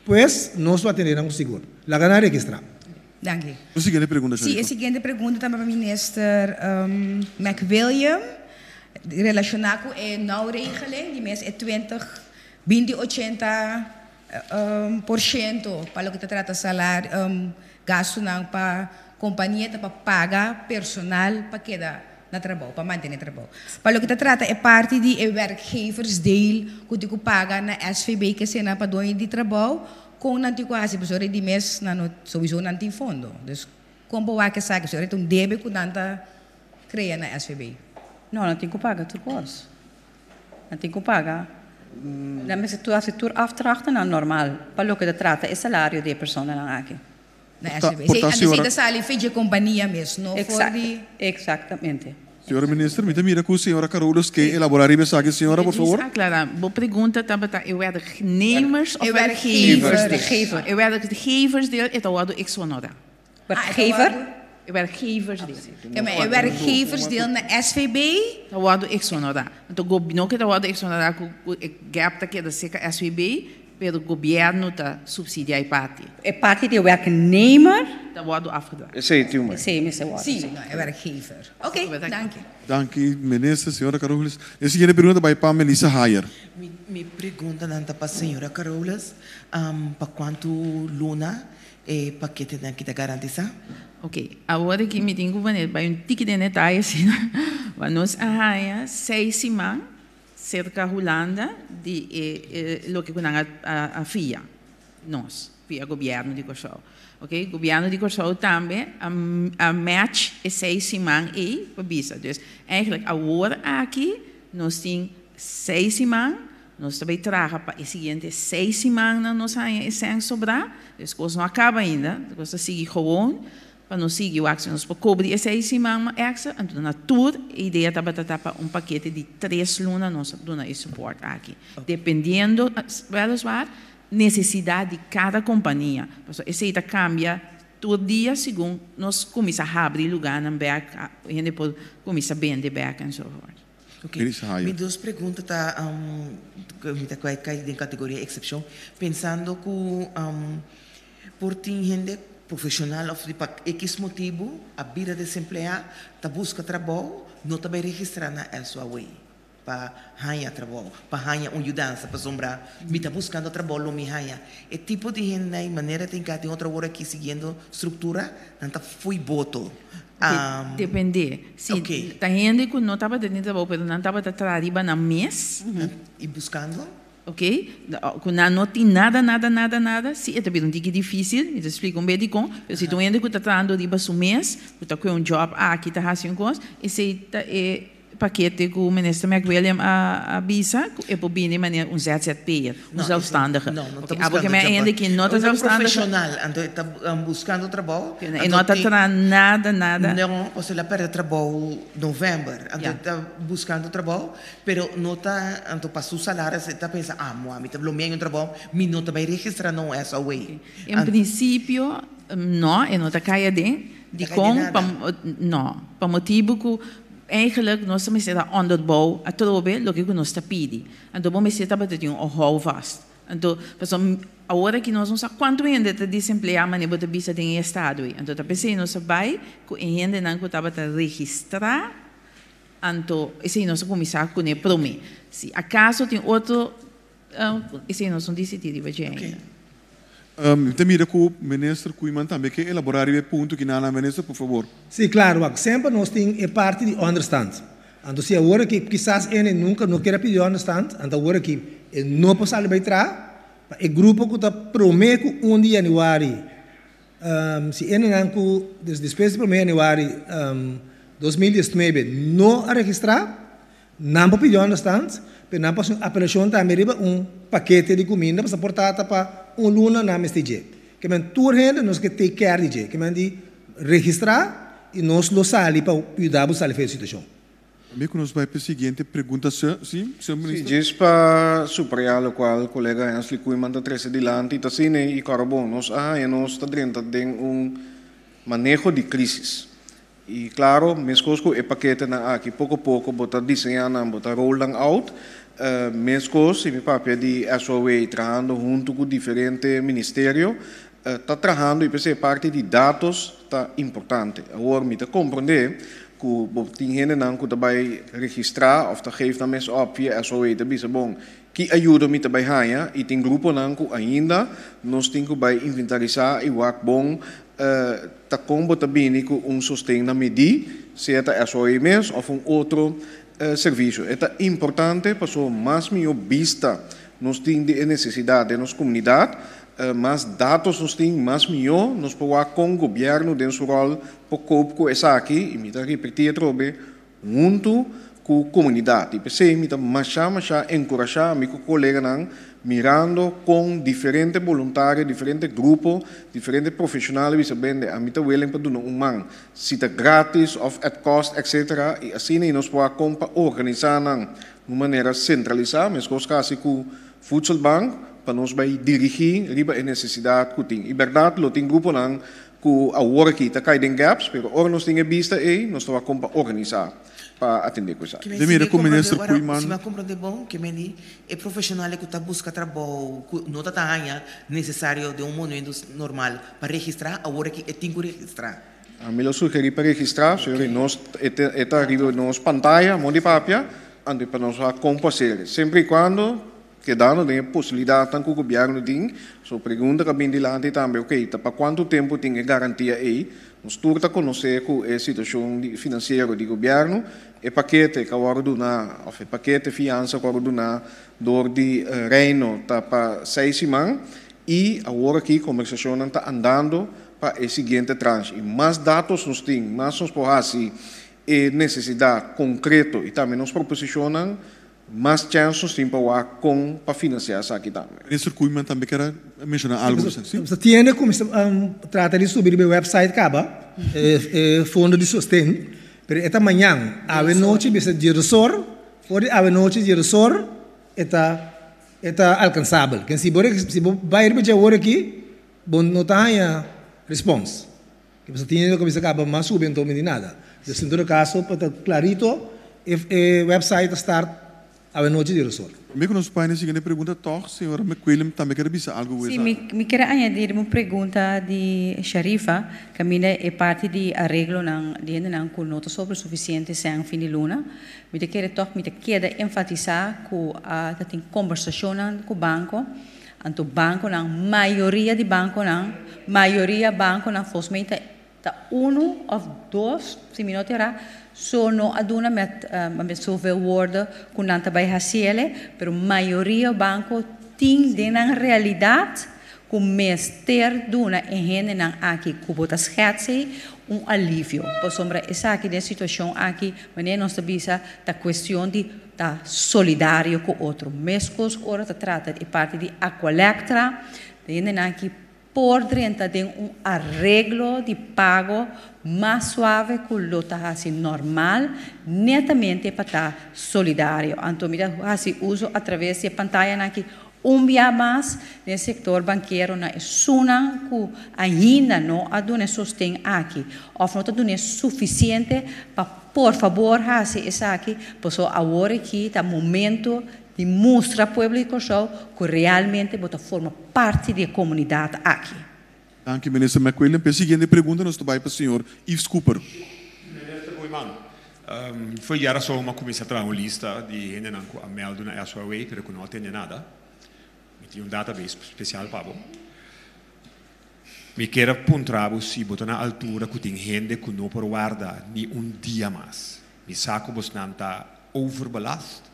Pois, nós atenderemos seguro. Lá ganhar registrar. Dank je. A seguinte pergunta, Sim, a seguinte pergunta também para o ministro McWilliam, relacionado com a nova regeling, de mês é 20-80% para o que trata salário, gasto para companhia para pagar personal para quedar na trabalho, para manter trabalho. Para o que trata é parte de werkgeversdeel que tu paga na SVB que se na para dono de trabalho com nanti quase pessoa de mês na sowieso não tem fundo. Dus como vai que sabe pessoa tem débito que nanta cria na SVB. Não tem que pagar tudo coisa. Não tem que pagar. Dan is het aftur aftrachten dan normal. Para lo que se trata es salario de persona lang aquí. Antes de salir fez companhia mesmo, não for de... Exatamente. Senhora ministra, me mira com a senhora Carolus que elaborar a mensagem, senhora, por favor. Clara, boa pergunta, eu werknemers of werkgevers dele? Eu werkgevers dele, het wordt ik zo nodig. Werkgever? Werkgevers dele. Ja, maar werkgevers dele na SVB? Dat wordt ik zo nodig. Want ook no que dat wordt ik zo nodig, ik gap dat de zeker SVB, pero o governo está subsidiando parte. É parte de werknemer? Dat wordt afgedaan. Sim, tio. Sim, é werkgever. Oké, dank je. Dank u, minister, senhora Carolus. A seguinte pergunta vai para Melissa Hayer. Mi pergunta nanta para a senhora Carolus, para quanto luna e paquete da que garantiza? Ok, agora que me tenho que vai tique de detalhe assim, nós arranha 6 semanas cerca da Holanda de lo que kunang a FIA, nós, FIA governo de Corsol. Ok, governo de Corsol também a match é 6 semanas e para bisa. Dus eigenlijk agora aqui nós temos 6 semanas, nós também traga para a seguinte 6 semanas nós arranha sem sobrar, dus coisa não acaba ainda, coisa seguir gewoon. Para nós seguir o action, nós cobrir essa semana extra, então na tour a ideia tá para paquete de 3 lunas nós dona esse suporte aqui, dependendo weliswaar necessidade de cada companhia. Então essa ideia cambia todo dia segundo nós começamos a abrir lugar na back, a gente pode começar a vender back e so forth. Okay. Minhas duas perguntas tá cai em categoria excepção, pensando que por ter gente profissional of de X motivo a vida desempregada tá busca trabalho não tá bem registrar na SOA para ganhar trabalho para ganhar ajudança para sombrar me tá buscando trabalho me ganha é tipo de gente na maneira tem que ter outra hora aqui seguindo estrutura não tá foi voto depende se tá gente que não tava tendo trabalho mas não tava trabalhando na mês e buscando. Ok? Quando não tem nada, se é também um dia difícil, eu te explico pouco, mas se tu ainda está trabalhando de baixo mês, tu está com um job aqui, está fazendo coisas, esse é paquete que o ministro McWilliam avisa, é para bem de maneira ZZP, zelfstandige. Não está buscando trabalho. Que não está zelfstandige. Profissional, está buscando trabalho. E não está trabalhando nada. Não, você lá perde trabalho em novembro, está buscando trabalho, mas não está, então para o salário, você está pensando, moami, está bloqueando trabalho, mas não está bem registrado não essa way. Em princípio, não está caído de com, não, para motivo que eigenlijk nós estamos a onderbouw a trobe lo que nós está pedindo. Então vamos estar batendo um houvast. Então, agora que nós não sabemos quanto ainda está desempregado, mas não bisa tem estado. Então, tá pensando nós vai que ainda não que estava a registrar. Então, esse nós começar com o prome. Se acaso tem outro, esse nós não decidido vai ainda. Te mira com o ministro Kuiman também que elaborar o ponto que na ministro, por favor. Sim, claro, sempre nós temos parte de understand. Então, se agora que quizás ele nunca não quer pedir understand, então agora que não pode sair para entrar, o grupo que está promete 1 de janeiro, se ele não depois de 1 de janeiro 2019 não registrar, não pode pedir understand, mas não pode apelação também paquete de comida para suportar para luna na mestre. Que men tour gente nós que take care de que men de registrar e nós lo sali para ajudar a sair a situação. Também que nós vai para a seguinte pergunta, sim, senhor ministro. Diz para superar o qual colega Hensley Kuiman está trece dilante, está sim e carbono, nós está dentro de manejo de crisis. E claro, mesmo que o paquete na aqui pouco a pouco bota desenhando, bota rolling out. Mesmo se me papel de SOA trabalhando junto com diferentes ministérios, está trabalhando e pensei parte de dados está importante. Agora me compreender que o tem gente não que vai registrar ou geeft na mensen op via SOA te bisa bom que ajuda me também ganha e tem grupo não que ainda nós temos que vai inventarizar e o bom tá como também com sustém na medir se é SOA mesmo ou outro serviço. É importante para so mais melhor vista nós temos de necessidade de nossa comunidade, mais dados nós temos mais melhor nós podemos com o governo dentro do rol para copo com essa aqui e me dá repetir trobe junto com a comunidade. Pensei, me masha encorajar meu colega nang mirando com diferentes voluntários, diferentes grupos, diferentes profissionais, bisa bende, a mita willing para doen man, sita gratis of at cost, etc. E assim nós podemos organizar nang de maneira centralizada, mas quase com voedselbank, para nós vai dirigir riba a necessidade que tem. E verdade, lo tem grupo nang que a work está caindo gaps, pero ora nós temos vista aí, nós vamos organizar. Para atender coisa. De mira com o ministro Kuiman. Se me compreende bom, que me é profissional que está busca trabalho, não está necessário de momento normal para registrar, agora que tem que registrar. A mim eu sugeri para registrar, senhor, nós está arriba nos pantalla, mão de papel, ande para nós comparecer. Sempre e quando que dá não tem possibilidade tanto o governo tem, so pergunta que bem de lá também, ok, para quanto tempo tem garantia aí? Nós turta conhecer a situação financeira do governo, e paquete que agora do na, ou paquete fiança que agora do na, door de reino tá para 6 semanas e agora aqui a conversação está andando para a seguinte tranche. E mais dados nós temos, mais nós podemos necessidade concreta e também nos proposicionam mais chances para financiar essa aqui também. Ministro Kuiman também quer mencionar algo. Você tem como trata de subir o website acaba, fundo de sustento, pero esta manhã, a noite bisa diretor, fora a noite diretor, está alcançável. Que se vai ir para o aqui, bom não tem response. Que você tem como se acaba mais subindo então de nada. Então, no caso, para clarito, o website start a noite diretor. Me conosco pai na seguinte pergunta, toch, senhora McQuillan também quer dizer algo. Sim, me quero añadir uma pergunta de Sharifa, que é parte de arreglo de com nota sobre suficiente sem fim de luna. Me quero enfatizar que tem conversação com o banco, anto banco na maioria de banco na fosmeita tá of dois, se me notará, sono aduna met zoveel woorden kunanta bij hasiele, pero maioria banco ting denang realidade com mester duna en hene nang aqui kubota schatse alívio. Por sombra essa aqui de situação aqui, mané nós bisa da questão de tá solidário com outro. Mescos ora tá trata de parte de Aqualectra, de hene aqui por dentro tem arreglo de pago mais suave que o assim normal, netamente para estar solidário. Então, assim uso através de pantalla aqui dia mais no setor banqueiro na suna que ainda não adune sustém aqui, ou não adune suficiente para por favor assim essa aqui, posso agora aqui tá momento de mostrar ao público que realmente forma parte da comunidade aqui. Dank u, minister McQuillan. A seguinte pergunta nós vai para o senhor Yves Cooper. Minister Kuiman, foi já só uma comissão para uma lista de gente que a meldo na SOA, mas que não tem nada. Me tem database especial para você. Me quero apontar se botar na altura que tem gente que não pode guardar nem dia mais. Me saco você não está overbelast.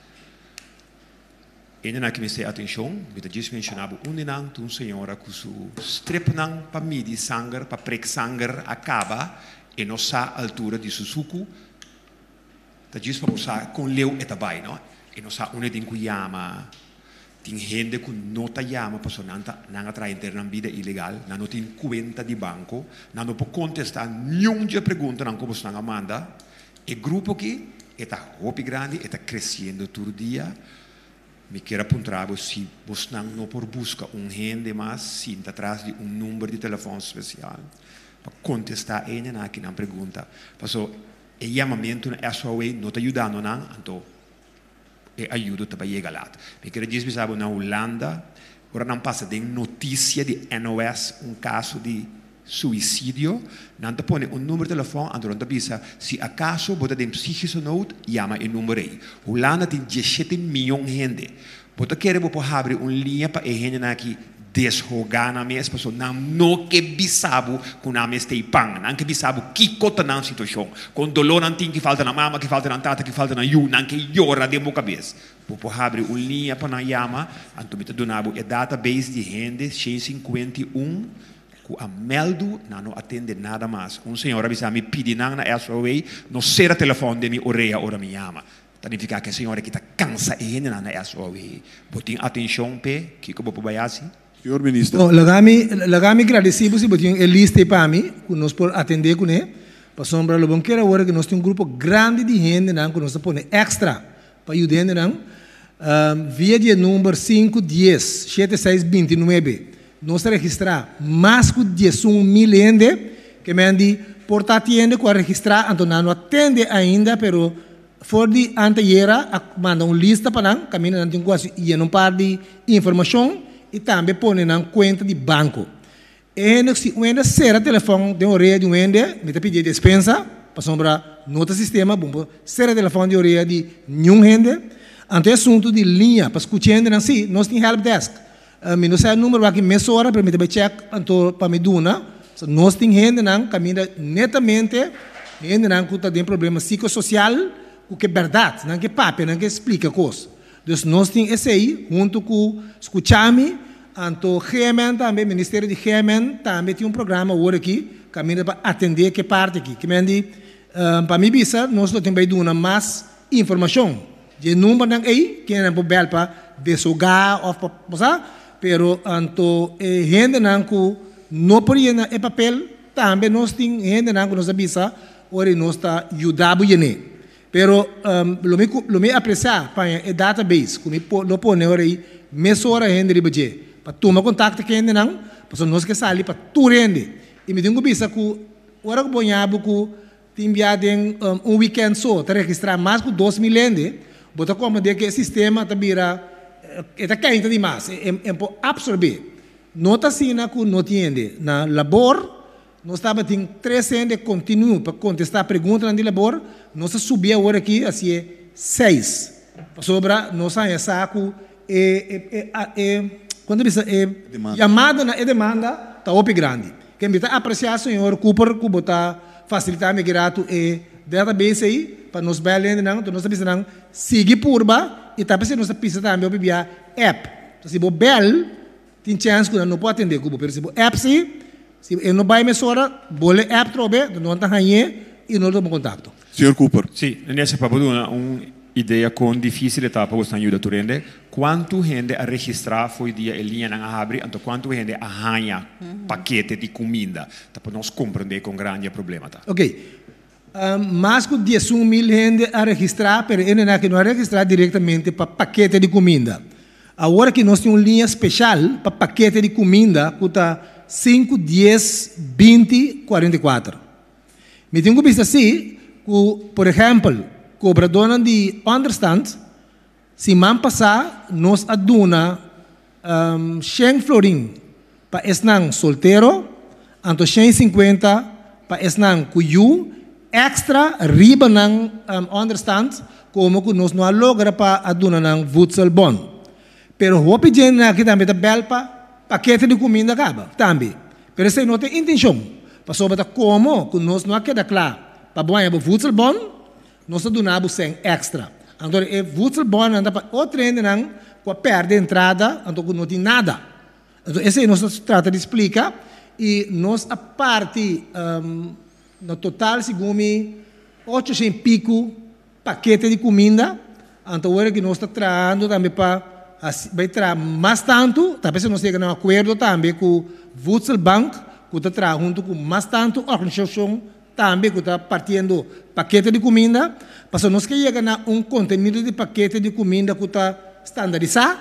Ainda que me dê atenção, me disse mencionava senhora que o strip nang para medir sangue, para prek sangue acaba e não sa altura de susuku. Tá disse para usar com leu e tabai, não? E não sa une tem que chama, tem gente que não tá chama para não atrai interna vida ilegal, não tem conta de banco, não pode contestar nenhuma pergunta não como você manda. E grupo que está hopi grande, está crescendo todo dia. Me quero apontar se você não por busca gente mais sim atrás de número de telefone especial para contestar aqui na pergunta. Passou o chamamento na SOA não está ajudando não, então ajuda para chegar lá. Me quero dizer que na Holanda agora não passa de notícia de NOS caso de suicídio, não te põe número de telefone, então não bisa se acaso você tem psíquico nood, chama o número aí. Holanda tem 17 milhões de gente. Você quer abrir linha para a gente aqui desrogar na mesa, pessoa não que bisabo com a mesa tem pão, não que bisabo que cota na situação, com dolor não tem que falta na mama, que falta na tata, que falta na não que llora de boca cabeça. Você abre linha para na chama, então me donavo é database de gente 151 a meldo não atende nada mais. Senhor avisa me pedi na SOA, não será telefone de minha orelha ora me chama. Significa que a senhora que está cansa e ainda não é só e botem atenção pe que como pobayasi. Senhor Ministro. Oh, lagami agradecido se botem a lista para mim, que nós por atender com ele. Para sombra lo bom que era agora que nós temos grupo grande de gente não que nós põe extra para ajudar não. Via de número 510-7629 nós registrar mais de 11.000 gente que me andi porta atende com registrar então não atende ainda pero for de anteera manda lista para não caminha não tem quase e não par de informação e também põe na conta de banco e se ainda será telefone de orelha de ainda me tá pedir dispensa para sombra nota sistema bom será telefone de orelha de nenhum gente ante assunto de linha para escutar não sim nós tem help desk não sei o número aqui meia hora para me também check então para me duna nós tem gente não caminha netamente gente não que tem problema psicossocial o que é verdade não que papo não que explica coisa então nós tem esse aí junto com escutame então GMN também Ministério de GMN também tem programa agora aqui caminha para atender que parte aqui que me diz para mim bisa nós temos que dar mais informação de número não aí que não pode para desogar ou para pero anto gente não que não podia na papel também nós tem gente não que nós bisa ora nós está ajudando ele pero lo me apreciar para o database como lo põe ora aí mesora gente ribeje para tomar contato com gente não para nós que sair para tudo gente e me tenho bisa que ora que ponhabo que enviado weekend só para registrar mais de 2.000 gente bota como de que o sistema tabira está quente demais é para absorver nota assim na que não tiende na labor nós estava tem 3 de continuo para contestar perguntas na labor nós subia agora aqui assim é 6 sobra nós essa saco quando diz chamada na demanda tá op grande quem me tá apreciar senhor Cooper que botar facilitar me grato database aí para nos belém não nós precisamos seguir por ba e tá pensando nós precisa também obviar app se bo bel tem chance que não pode atender como por exemplo app se não vai me sora bole app trobe não tá ganhando e não toma contato senhor Cooper sim nesse papo uma ideia com difícil etapa você ajuda tu rende quanto gente a registrar foi dia em linha na abre então quanto gente a ganha paquete de comida para nós compreender com grande problema tá ok mais de 10.000 gente a registrar, pero ele não é registrar diretamente para paquete de comida. Agora que nós temos uma linha especial para paquete de comida, custa 5, 10, 20, 44. Me tenho visto assim, por exemplo, cobradora de understand, se man passar, nós aduna 100 florin para esnang solteiro, anto 150 para esnang cuyu, extra riba ng understand como que nós não logra para aduna ng voedsel bon pero hopi jen na kita meta bel pa paquete de comida acaba também pero se não tem intenção para sobre como que nós não queda claro para banhar o voedsel bon nós aduna sem extra então é voedsel bon anda para outra ende nang com a perde entrada então que não tem nada então esse nós trata de explicar e nós a parte no total, segundo 800 pico paquete de comida. Então, agora que nós estamos trazendo também para vai trazer mais tanto, talvez nós tenhamos um acordo também com o Voedsel Bank, que está trazendo junto com mais tanto organização também que está partindo paquete de comida, para nós que chegar a contenido de paquete de comida que está standardizado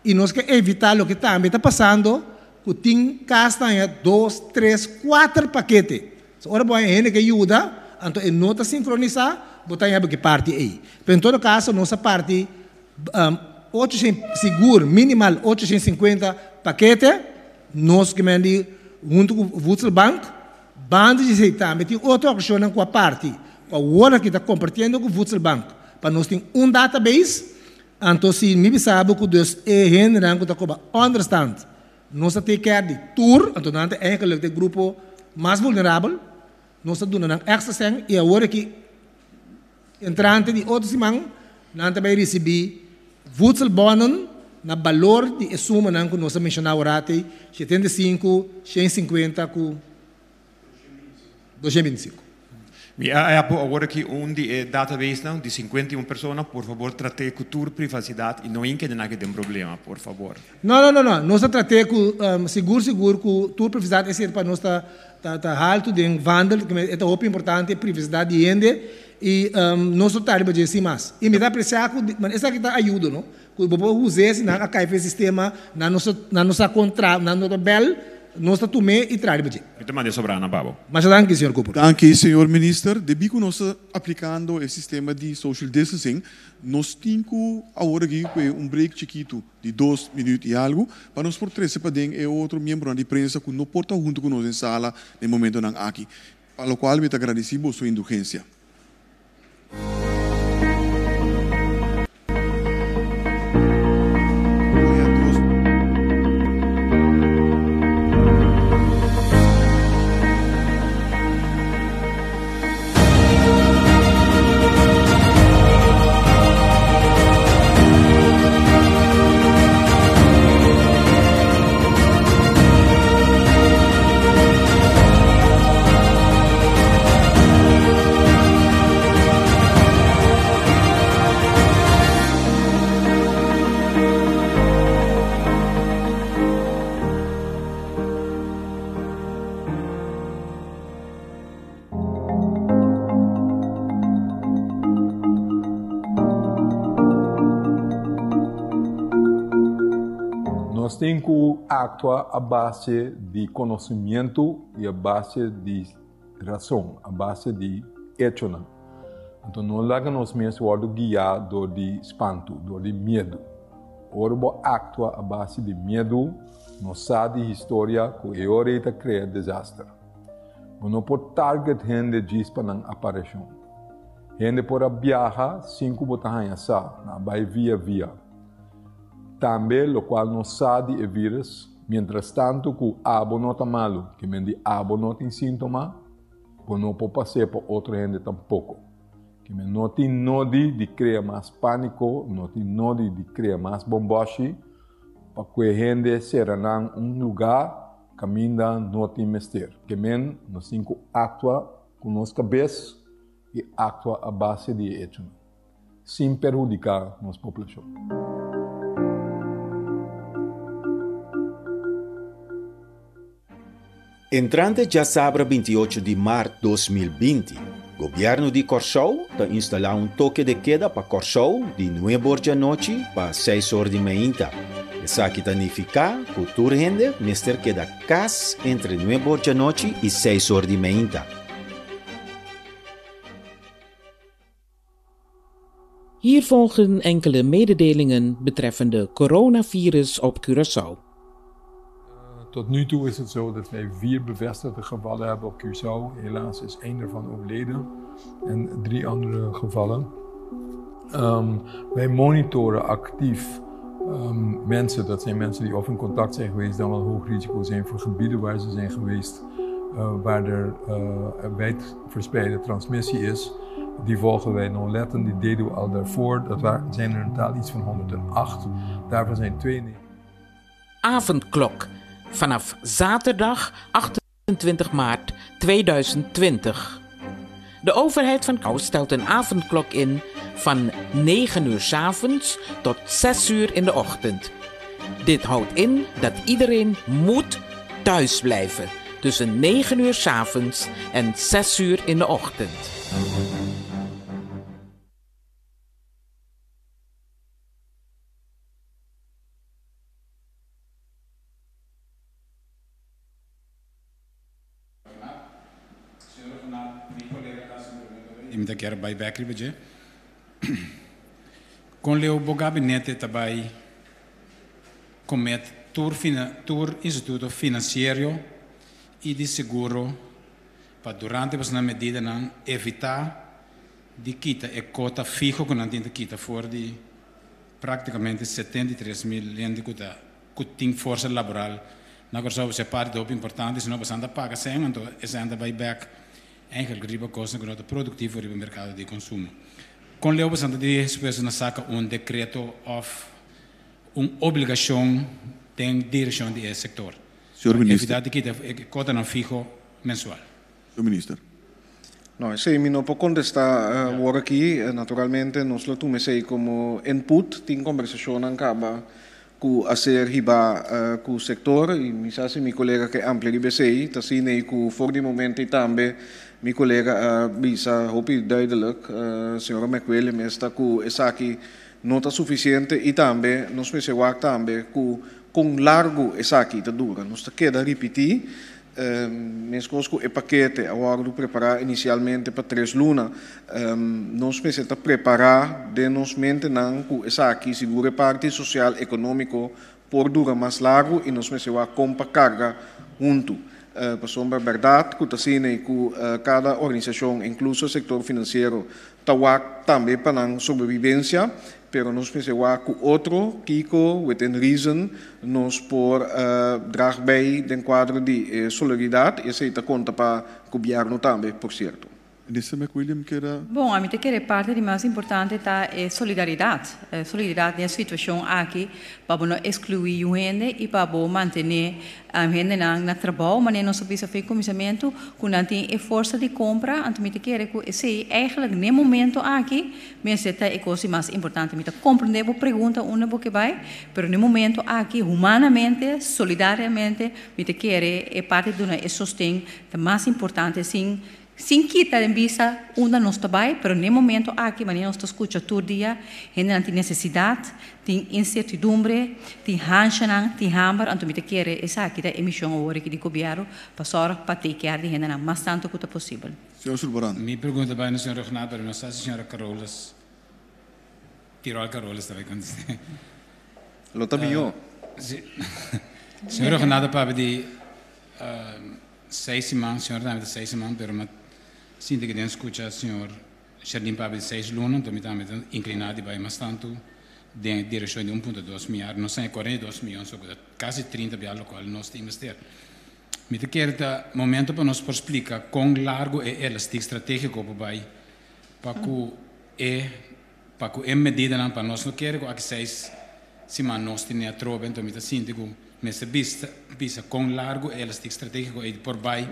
e nós que evitar o que também está passando, que tem castanha 2, 3, 4 paquetes. Ora boa gente que ajuda, então é nota sincronizar, botar em que parte aí. Mas em todo caso, nossa parte 800 seguro, minimal 850 paquete, nós que mandi junto com o Voedsel Bank, bando de também tem outra opção com a parte, com a hora que está compartilhando com o Voedsel Bank, para nós ter database, então se me sabe que Deus é gente que está com understand, nós take care de tour, então não é aquele grupo mais vulnerável, nós estamos dando extra sem e agora que entrante de outros irmãos, nós também receber voedsel bonen na valor de suma que nós mencionamos orate 75, 150 com 2025. Agora que de database não, de 51 pessoas, por favor, trate cultura, privacidade e não enquanto não tem problema, por favor. Não. Nós tratamos com seguro com tua privacidade, é para nós tá alto de vandal, que é muito importante, privacidade de gente e nós tratamos de assim mais. E me dá apreciar que essa que tá ajuda, não? Que o povo usa esse na caixa sistema, na nossa contrato, na nossa bel nós tomamos e trazemos. Então, mande sobrar na babo. Mas danke, senhor Cooper. Danke, senhor minister. Debi que nós aplicando o sistema de social distancing, nós temos agora aqui break chiquito de 2 minutos e algo, para nós por 13 para é outro membro da imprensa que não porta junto com nós em sala no momento não aqui. Para o qual me agradecemos sua indulgência. Nós temos que actuar a base de conhecimento e a base de razão, a base de hecho. Então, não laga nós mesmos guiado de espanto, de medo. Ora, actuar a base de medo, nós sabemos de história que é hora de criar desastre. Não pode target gente diz para não aparição. Gente por viajar 5 botanhas na vai via. Também, o qual não sabe o vírus, mientras tanto, que o abo não está malo, que o abo não tem sintoma, não pode passar para outra gente tampouco. Que não tem nodi de criar mais pânico, não tem nodi de criar mais bombashi, para que a gente será em lugar, caminha, não tem mestre. Que nós temos que actuar com nossa cabeça e actuar a base de hecho, sem prejudicar a nossa população. Entrante já sábado 28 de março de 2020, o governo de Corsou está instalando toque de queda para Corsou de 9 da noite para 6 horas da manhã. Isso aqui significa que toda gente mister queda casa entre 9 da noite e 6 horas da manhã. Hier volgen enkele mededelingen betreffende coronavirus op Curaçao. Tot nu toe is het zo dat wij 4 bevestigde gevallen hebben op Curaçao. Helaas is 1 ervan overleden en 3 andere gevallen. Wij monitoren actief mensen. Dat zijn mensen die of in contact zijn geweest, dan wel hoog risico zijn voor gebieden waar ze zijn geweest, waar er wijdverspreide transmissie is. Die volgen wij nauwlettend, die deden we al daarvoor. Dat zijn er in totaal iets van 108. Daarvan zijn 2... Avondklok. Vanaf zaterdag 28 maart 2020. De overheid van Curaçao stelt een avondklok in van 9 uur 's avonds tot 6 uur in de ochtend. Dit houdt in dat iedereen moet thuis blijven tussen 9 uur 's avonds en 6 uur in de ochtend. Imita quero vai back ribeje. Com o gabinete também comet tour instituto financeiro e de seguro para durante a medida não evitar de quita e cota fijo que não tem de quita for de praticamente 73.000 gente que tem força laboral. Na Curaçao é parte do importante, senão você anda paga sem, então esse anda vai back. Eigenlijk riba kosten grote productivo riba mercado de consumo. Com leu bastante de espécie na saca decreto of obrigação tem direção de sector. Senhor Ministro. Evitar de que cota não fijo mensual. Senhor Ministro. No, se mi no può contestare ora aqui, naturalmente nós lo tomei como input, tem conversação acaba com a ser riba com o sector e mi sa se mi colega que amplia di BCI, ta sine com for di momento também mi colega bisa hopi duidelijk, senhora McWilliam está com essa aqui nota suficiente e também nós me sewa também com largo essa aqui tá dura, nós tá queda repetir Mesmo o paquete agora preparar inicialmente para 3 lunas, nós precisamos preparar de nos manter com essa aqui segura parte social econômico por dura mais largo e nós precisamos comprar carga junto. Para sombra verdade, que cada organização, incluso o setor financeiro, está também para a sobrevivência. Pero nós precisamos que outro Kiko, within reason, nos por draag bij den quadro de solidariedade e aceita conta para o governo também, por certo. Bom, a mim que é parte de mais importante tá é solidariedade. Solidariedade nessa situação aqui para não excluir o gente e para manter a gente na trabalho, mas não sabia fazer comissamento quando a gente é força de compra, a gente quer que esse eigenlijk no momento aqui, mas esta é a coisa mais importante. A gente compreende a pergunta uma que vai, mas no momento aqui, humanamente, solidariamente, a gente quer é parte de uma sustento mais importante, sim. Sem quitar em vista onde nós trabalhamos, mas no momento aqui, mas nós escutamos todo dia, a gente tem necessidade, tem incertidumbre, tem ranchanan, tem hambar, então me quer essa aqui da emissão agora que de governo para ter que a gente mais tanto quanto possível. Senhor Sulbaran. Me pergunta bem, senhor Renato, mas não sei se a senhora Carolas, Tirol Carolas também contestar. Lo tabiou. Senhora Renato, para de 6 semanas, senhora também de 6 semanas, mas sinto que dentro escuta o senhor Jardim para de 6 lunas, então também inclinado vai mais tanto de direção de 1,2 milhões, não sei 42 milhões, quase 30 milhões, o qual nós temos que ter. Me quero dar momento para nos explicar quão largo é elástico estratégico para que é medida para nós não queremos que 6 semanas nós temos a trova, então me sinto que mas vista quão largo é elástico estratégico e por baixo,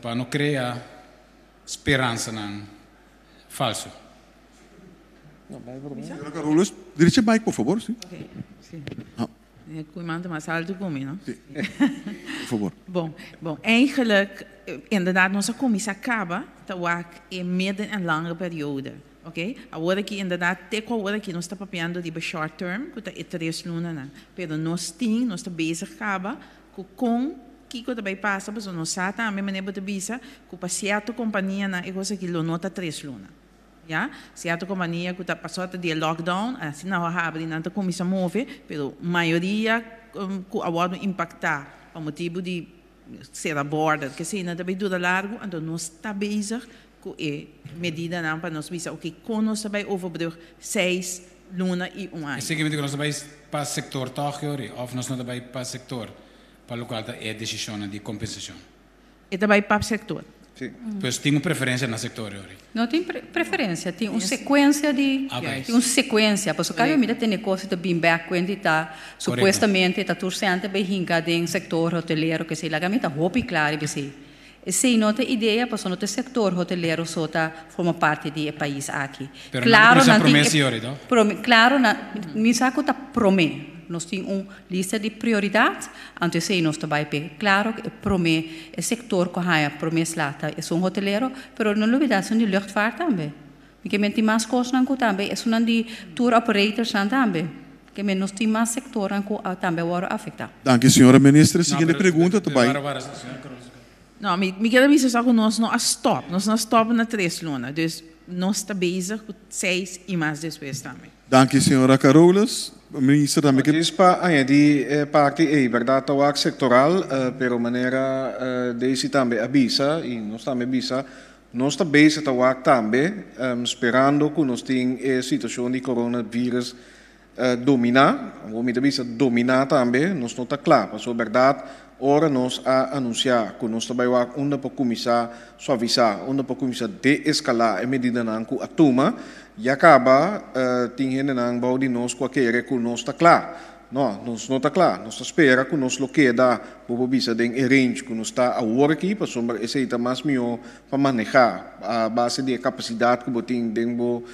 para não criar esperança não falso. Senhora Carolus, dirige o mic, por favor, sim. Okay, sim. Cuidado mais alto comigo, não? Sim. Por favor. Bom, eigenlijk, inderdaad, nossa comissão acaba em midden en lange periode. Ok? Agora que inderdaad, agora que nós estamos papando de short term, que é 3 lunas, mas nós estamos bezig com que também passa, mas nós também maneira de visa, que para certa companhia na é coisa que lo nota 3 lunas. Ja, certa companhia que está passando de lockdown, assim não há abrir nada comissão move, mas a maioria que agora impactar, por motivo de ser aborda, que se ainda também dura largo, então nós estamos bezig com a medida não para nós visar o que com nós também overbrug 6 lunas e 1 ano. É seguinte que nós também para o sector toch, ou nós também para o sector para o qual é a decisão de compensação. E também para o sector. Sim. Pois tem uma preferência no sector, Não tem preferência, tem uma sequência de, tem uma sequência, porque cada vez tem coisa de bem backwind está supostamente está torcendo bem hinca do sector hoteleiro que se lagamenta roupa claro que se se não tem ideia, porque no sector hoteleiro só forma parte do país aqui. Claro, claro, me saco tá promete. Nós temos uma lista de prioridades, antes de nós trabalhamos. Claro que promete o sector que há promete lá, é um hoteleiro, mas não olvidar são de luchtvaart também. Porque tem mais coisas não também, são de tour operators também. Que nós temos mais sector que também vai afetar. Danke, senhora ministra. Seguinte pergunta também. Não, me quero dizer só que nós não stop na 3 lunas, então nós estamos bezig com 6 e mais depois também. Danke, senhora Carolas. Minister também que dispa añadir parte verdade tawak sectoral pero maneira desse também avisa e nós também avisa nós está bezig tawak também esperando que nós tenha a situação de coronavírus dominar vamos avisa dominar também nós não está claro mas verdade ora nós a anunciar que nós também vai onde para começar suavizar onde para começar de-escalar a medida não que a toma e acaba tem gente não vai de nós qualquer que nós está claro não, nós não está claro, nós espera que nós lo queda, por bisa den range que nós está a work aqui, para sombra esse está mais melhor para manejar a base de capacidade que botem dentro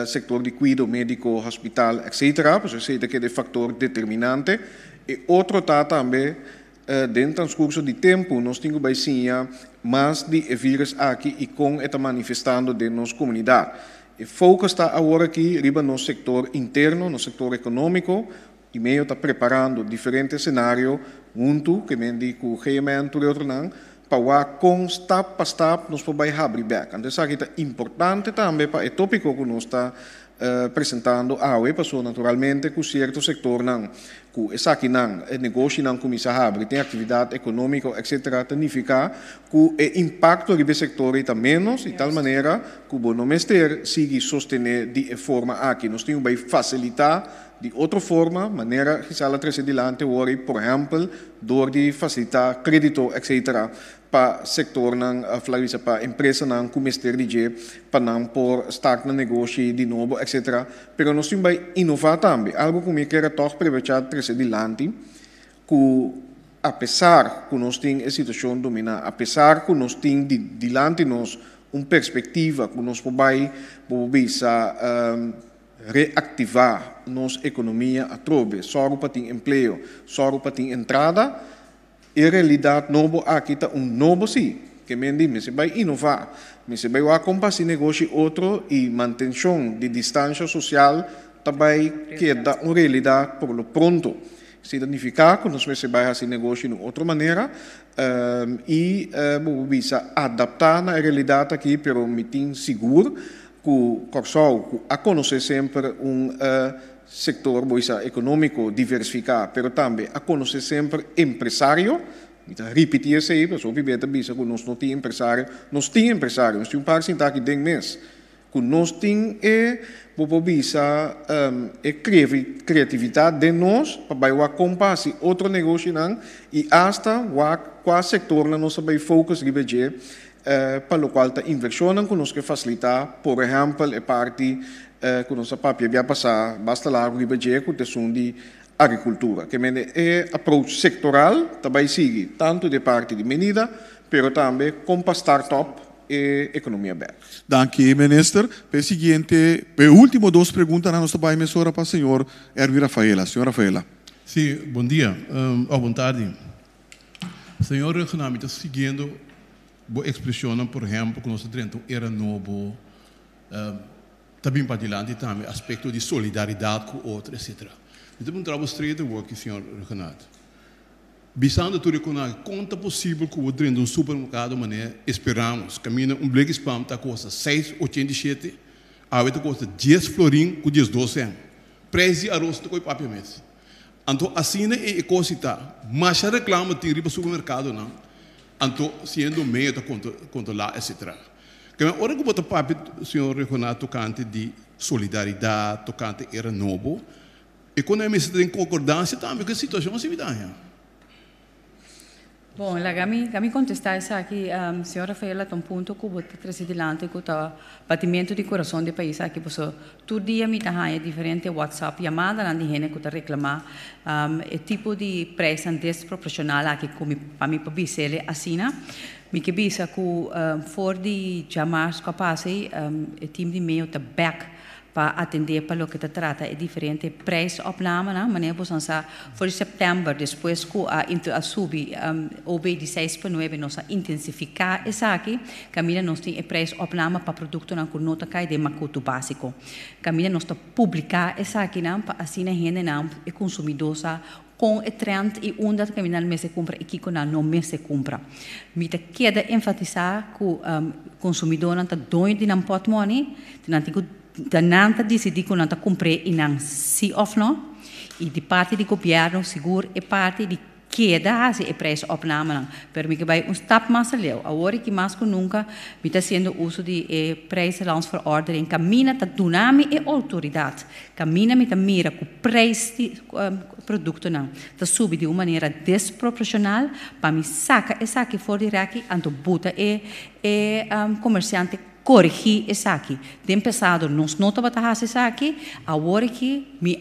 sector de cuidado médico, hospital, etc. Pues esse que é de fator determinante. E outro está também dentro do transcurso de tempo, nós temos baicinha mais de vírus aqui e com está manifestando dentro da nossa comunidade. E foco está agora aqui riba no sector interno, no sector econômico, e meio está preparando diferentes cenários junto, que me diz que o regimento de outro não, para com step para step nós podemos abrir back. Então, isso aqui é importante também para o tópico que nós está apresentando a pessoa naturalmente que certo sector não, que essa aqui não, o negócio não começa a abrir, tem atividade econômica, etc. Significa que o impacto do setor está menos, de tal maneira que o bom ministério siga sostener de forma aqui. Nós temos que facilitar de outra forma, maneira que se ela trazer adiante, por exemplo, door de facilitar crédito, etc., para sector não, para empresa não, como ministério para não por start no negócio de novo, etc. Pero nós temos que inovar também. Algo que eu quero toch aproveitar trazer adiante, que apesar que nós temos a situação dominada, apesar que nós temos diante nós uma perspectiva que nós podemos reactivar nossa economia a trobe, só para ter emprego, só para ter entrada, em realidade, novo aqui está novo sim, que me diz, se vai inovar, se vai acompanhar negócio outro e manutenção de distância social, também queda uma realidade por lo pronto. Significa que nós vai fazer negócio de outra maneira e vamos adaptar na realidade aqui, pero me tem seguro que Corsol a conhecer sempre sector econômico diversificado, mas também a conhecer sempre empresário. Repetir isso aí, mas obviamente que nós não temos empresário, nós temos empresário, nós temos um porcentagem de mês. Que nós temos criatividade de nós para acompanhar outro negócio e hasta qual sector nós vamos focar para o qual está inversão que nós queremos facilitar, por exemplo, a parte que nós vai passar, basta lá o que questão de agricultura, que é approach sectoral, também sigue tanto de parte de medida, mas também como para startup e economia aberta. Danke, minister. Para seguinte, para último duas perguntas, nós vamos para o senhor Erwin Rafaela. Senhor Rafaela. Sim, bom dia, boa tarde. Senhor Renato, está seguindo a expressão, por exemplo, que nós temos era novo, também para adiante também, aspecto de solidariedade com outros, etc. Então, um trabalho estreito aqui, senhor Renato. Visando tudo que conta possível que o dentro de um supermercado, mané, esperamos, caminha black spam, está custa 6,87, a outra custa 10 florim com 10,12 cents. Preço de arroz está com o papel mesmo. Então, assim é a coisa, mas a reclama tem riba supermercado, não? Então, sendo meio de controlar, etc. Ora que botar papo, senhor Renato, tocante de solidariedade, tocante era novo, e quando a gente tem concordância, também que a situação se vida. Bom, la contestar isso aqui, senhora Rafaela, um ponto que vou trazer adiante com o batimento de coração do país aqui, porque todo dia me dá diferente WhatsApp chamada na gente que está reclamar o tipo de preço desproporcional aqui como para mim para bisele assina. Me que bisa que for de chamar capaz o time de meio tá back para atender para o que se trata é diferente preçopname, né? Mas nós vamos for setembro depois que a subir OB de 6,9 nós intensificar essa aqui, caminha nós tem preçopname para produto na nota cai de macuto básico, caminha nós tá publicar essa aqui não para assim a gente não é consumidor com o trend e onde que não me se compra e que não me se compra. Me te queda enfatizar que o consumidor não está doido de não pot money, não decidi que não está comprar e não se of não, e de parte do governo seguro e parte de queda o preço opname, para mim que vai stap mais leu. Agora que mais que nunca me está sendo uso de prijsverordening, caminha tá dunami e autoridade, caminha me tá mira que o preço de produto não, tá subi de uma maneira desproporcional, para me saca essa aqui fora de aqui, anto buta comerciante corrigir essa aqui. De empezado nós não tá batendo essa aqui, agora que me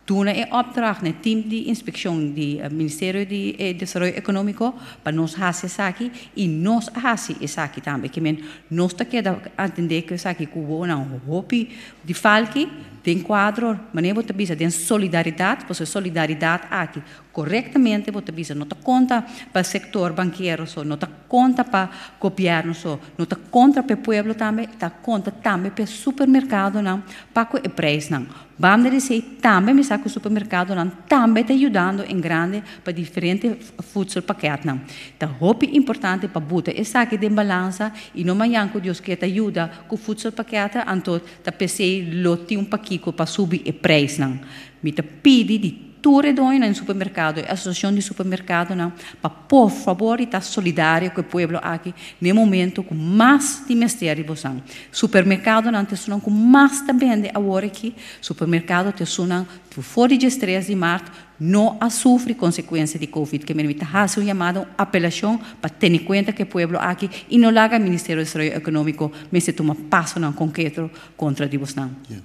Toen een opdracht naar het team die inspectie die ministerie de Desarrollo Económico para nos hace saki y nos hace saki también que men nos ta queda entender que saki kubo na hopi di falki den quadro maneira bota bisa den solidariedade pois solidariedade aqui corretamente bota bisa não ta conta para sector banqueiro só não ta conta para governo só não ta conta para pueblo também ta conta também para supermercado não para o preço não vamos dizer também me saco supermercado não também está ajudando em grande para diferentes voedselpakket não tá hopi importante para botar essa aqui de balança e não manhã que Deus que te ajuda com voedselpakket anto ta PC lote paquinho para subir o preço não me ta pede de tudo no supermercado, a associação de supermercado, não, para por favor estar solidário com o povo aqui, no momento com mais de mistério, supermercado não te sonam com mais também de agora aqui, supermercado te sonam fora de estresse de março, não a sofre consequências de Covid, que me faz uma chamada apelação para ter em conta que o povo aqui e não larga o Ministério do Desenvolvimento Econômico, mas se toma passo não concreto contra a você.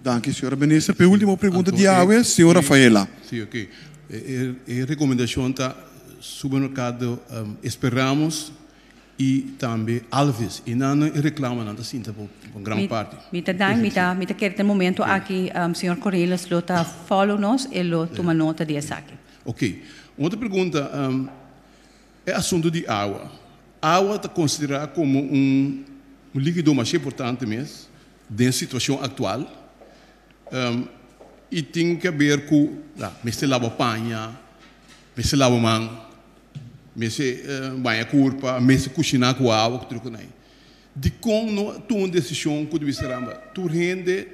Danke, senhora ministra. Para a última pergunta de Aue, senhora Rafaela. Sim, ok. A recomendação está supermercado esperamos e também alves e não reclama nada assim por grande parte. Me quer ter momento aqui senhor Correles lo tá follow nós e lo toma nota dessa aqui. Ok. Outra pergunta é assunto de água. Água está considerada como líquido mais importante mesmo da situação atual. E tem que ver com se lava panha, se lava mão, se banha corpo, se cozinhar com água, tudo que de como tu uma decisão que deve ser tu rende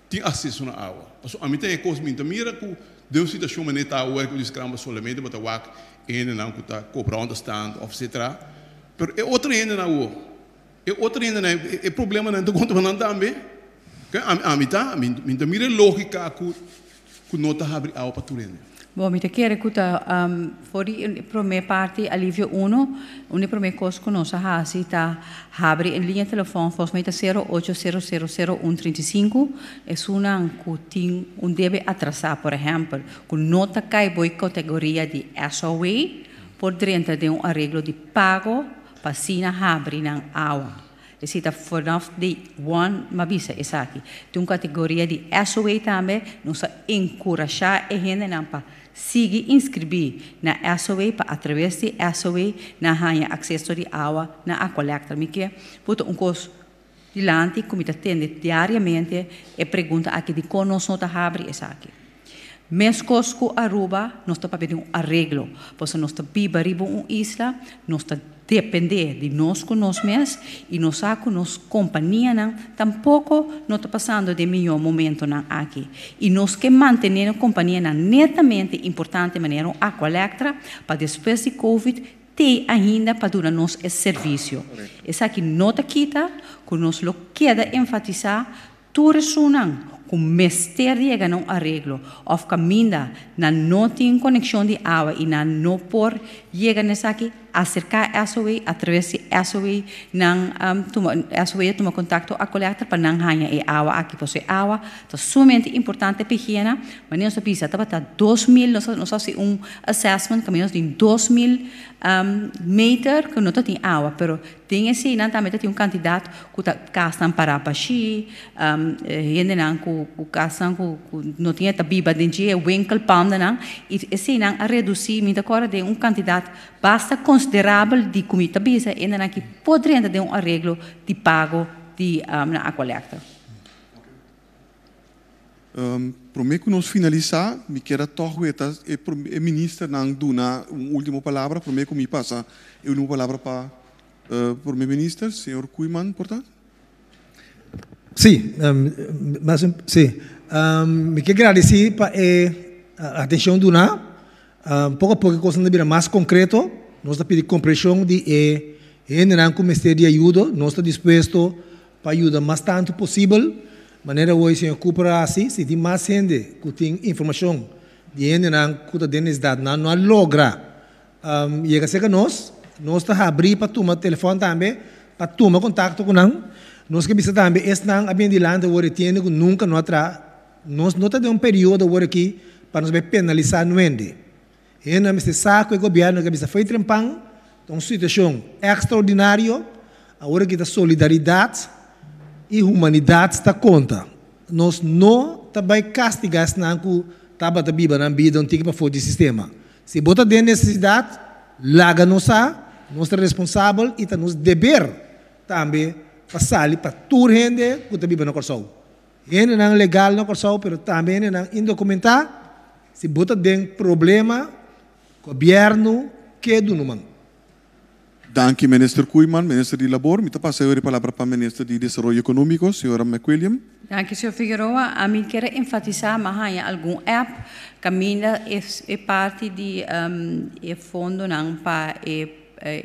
tem acesso na água. Porque a mim tem coisa minha mira que de uma situação maneta água que deve ser solamente para wak não que tá cobrar understand etc. Pero é outra rende na água. É outra rende na é problema não conta não também. A mim mira lógica que não está abre água para tu rende. Bom, me quer que for a primeira parte, alívio 1, a primeira coisa que nós fazemos é abrir em linha de telefone, fosmenta 08000135, é uma que tem deve atrasar, por exemplo, que nota cai boa categoria de SOE, por dentro de arreglo de pago, para sina abrir na água. Está vanaf de one mabisa essa aqui. Tem uma categoria de SOE também, nós encorajar a gente para seguir inscrever na SOE para através de SOE na ganhar acesso de água na Aqualectra. Me quer puto coisa dilante como está tendo diariamente e pergunta aqui de como nós não abre essa aqui. Mes cosco Aruba nós está para pedir arreglo, pois nós está viva riba isla, nós está depender de nós com nós mesmos e nós com nossa companhia não tampouco não está passando de melhor momento não aqui e nós que manter a companhia não netamente importante maneira Aqualectra para depois de Covid ter ainda para dar nos esse serviço. Essa aqui nota quita que nós lo queda enfatizar tudo isso não com mestre chega não arreglo ou caminha na não tem conexão de água e na não por chega nessa aqui acercar SOE através de SOE não SOE toma contato a coleta para não ganhar e água aqui porque água é sumamente importante pequena mas nós sabemos que está 2000 nós fazemos assessment que menos de 2000 meter que não tem água pero tem esse não também tem candidato que está para baixi ainda não que casam que não tinha tabiba de dia winkel panda não e esse não a reduzir me agora de candidato basta considerável de comida bisa ainda não que poderia ter arreglo de pago de na Aqualectra. Prometo que nós finalizar, me quero toch weten, o ministro não dá uma última palavra, prometo que me passa a última palavra para o ministro, senhor Koeman, portanto. Sim, mas sim, me quero agradecer para a atenção do na, pouco a pouco coisa de mais concreto, nós estamos pedindo compreensão de ainda com Ministério de ajuda, nós estamos dispostos para ajudar mais tanto possível, maneira hoje senhor Cooper assim, se tem mais gente que tem informação de ainda que está dentro da cidade, não logra, e que seja nós estamos abrir para tomar telefone também, para tomar contato com nós. Nós que bisa também este não abem de landa o retendo que nunca não atra nós não temos período agora aqui para nos penalizar no ende. E não se saco o governo que foi trempang, uma situação extraordinária, agora que a solidariedade e humanidade está conta. Nós não também castigamos não que estava a biba na vida antiga para fora do sistema. Se bota de necessidade, laga nos nós somos responsáveis e temos dever também passar para toda gente que está vivendo no Corsou. Gente não legal no Corsou, mas também não indocumentado. Se bota de problema, governo que do número. Dank u, minister Koeman, minister de Labor. Me passa a palavra para o minister de Desenvolvimento Econômico, senhora McWilliam. Dank u, senhor Figueroa. A mim quero enfatizar, mas há algum app que ainda é parte de fundo para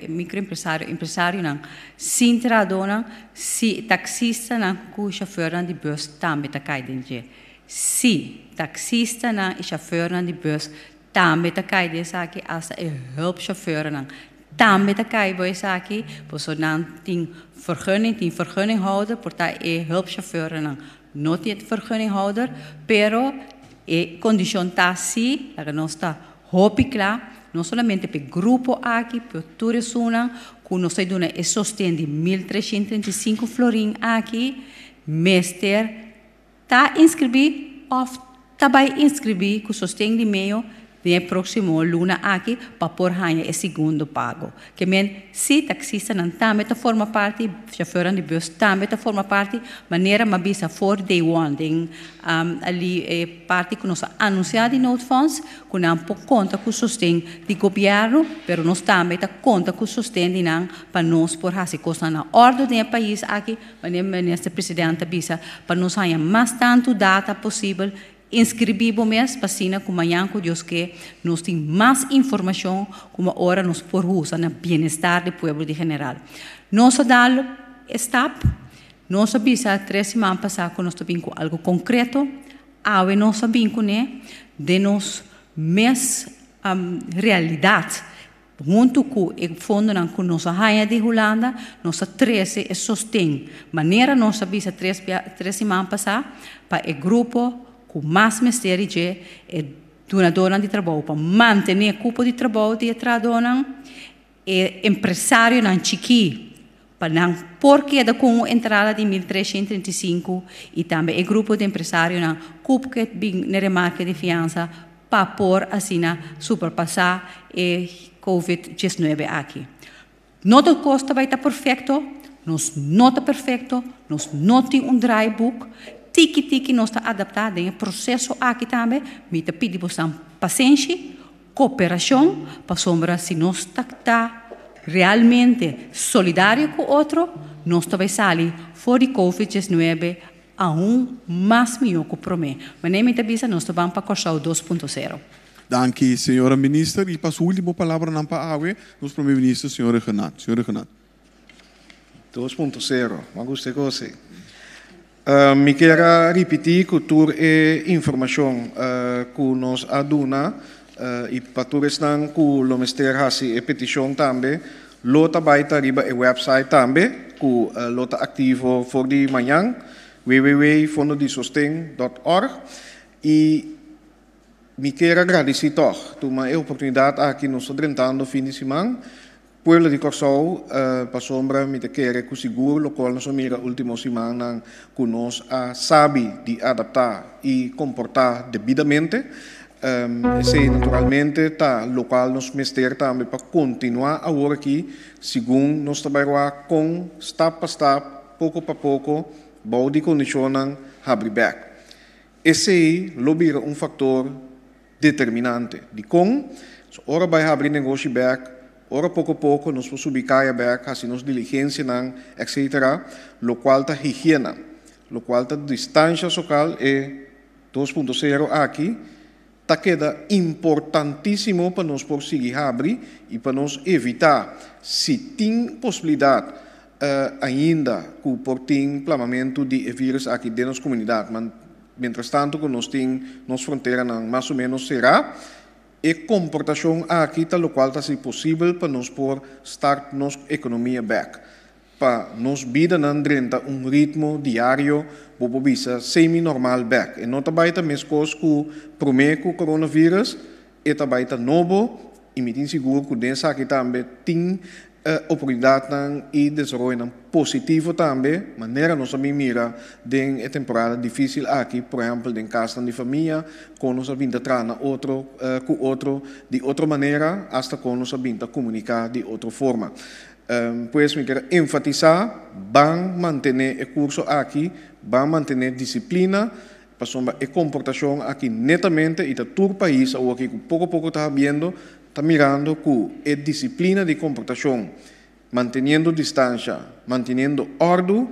microempresário, empresário não. Sintra dona, se taxista não, com chauffeur de bus também está caindo. Se taxista não e chauffeur de bus também está caindo, aqui hasta é hulp chauffeur não. Também está caindo aqui, pois não tem vergunninghouder, portanto é hulp chauffeur não. Não tem vergunninghouder, pero a condição está assim, que nós está hopi claro. Não somente para o grupo aqui, para toda a zona, que nós temos o sostén de 1.335 florim aqui, mestre está inscrevido ou também inscrevido com o sostén de meio de próximo luna aqui para por ganhar o segundo pago. Que men se taxista não também forma parte, chauffeur de bus também forma parte, maneira mabisa for day one, tem ali parte que nós anunciado em Note Funds, que não conta com o sustento do governo, mas nós também conta com o sustento de não para nós por fazer coisas na ordem do país aqui, maneira ministro presidente bisa para nós ganhar mais tanto data possível. Inscrevíamos mesmo para cima com amanhã com Deus que nós temos mais informação como hora nos por usar no bem-estar do povo de general. Nós dá step, nós sabemos 3 semanas passadas que nós tivemos algo concreto, agora nós sabemos de nós mesmo realidade. Junto com o fundo que nós rainha de Holanda, nós 13 é sostém. Maneira nós sabemos 3 semanas passadas para o grupo com mais mistério de donadora de trabalho para manter o cupo de trabalho de trabalhadora e empresário não chiqui para não porque da com entrada de 1.335 e também o grupo de empresário não cupo que bem na remarca de fiança para por assim superpassar e COVID-19 aqui. Noto custo vai estar perfeito, nós não está perfeito, nós não temos dry book. Tiki nós está adaptado em processo aqui também, me está pedindo paciência, cooperação, para sombra se nós está realmente solidário com o outro, nós também saímos fora de Covid-19 a mais melhor que o promê. Mas nem me está nós vamos para Corsou 2.0. Dank u, senhora minister. E para a última palavra na PAAWE, nosso primeiro-ministro, senhora Renato. Senhora Renato. 2.0, mas gostei você. Me quero repetir que toda a informação que nos aduna e para todos que o Ministério faz a petição também, lota baita riba o website também, que lota ativo for de manhã, www.fondodesostém.org e me quero agradecer toch, uma oportunidade aqui nos tentando fim de semana. Pueblo de Corsou, para sombra, me quer que seguro, local nós mira última semana que nós sabe de adaptar e comportar devidamente. Se naturalmente tá local nos ministério também para continuar agora aqui, segundo nós trabalhamos com step para step, pouco para pouco, bom de condicionam abrir back. Esse é um fator determinante de como, ora vai abrir negócio back. Ora pouco a pouco nós vamos subir back, assim nos diligência, etc. Lo qual está higiene, lo qual está distância social é 2.0 aqui, está queda importantíssimo para nós conseguir abrir e para nós evitar, se tem possibilidade ainda que por tem plamamento de vírus aqui dentro da nossa comunidade, mas mientras tanto que nós tem nossa fronteira mais ou menos será e comportação aqui, tal qual está possível para nós por start nossa economia back. para nos vida nan drenta ritmo diário bobo bisa semi-normal back. E nota baita mescos ku promeco coronavírus e tabaita novo e me tin seguro que dessa aqui também tem oportunidade e desenvolvimento positivo também, maneira nós também mira de temporada difícil aqui, por exemplo, em casa de família, com nós vindo trana outro com outro de outra maneira, hasta com nós vindo comunicar de outra forma. Pues me quero enfatizar, van manter o curso aqui, van manter disciplina, para a comportação aqui netamente e todo o país, ou aqui pouco a pouco está vendo, está mirando que a disciplina de comportação, mantendo distância, mantendo ordem,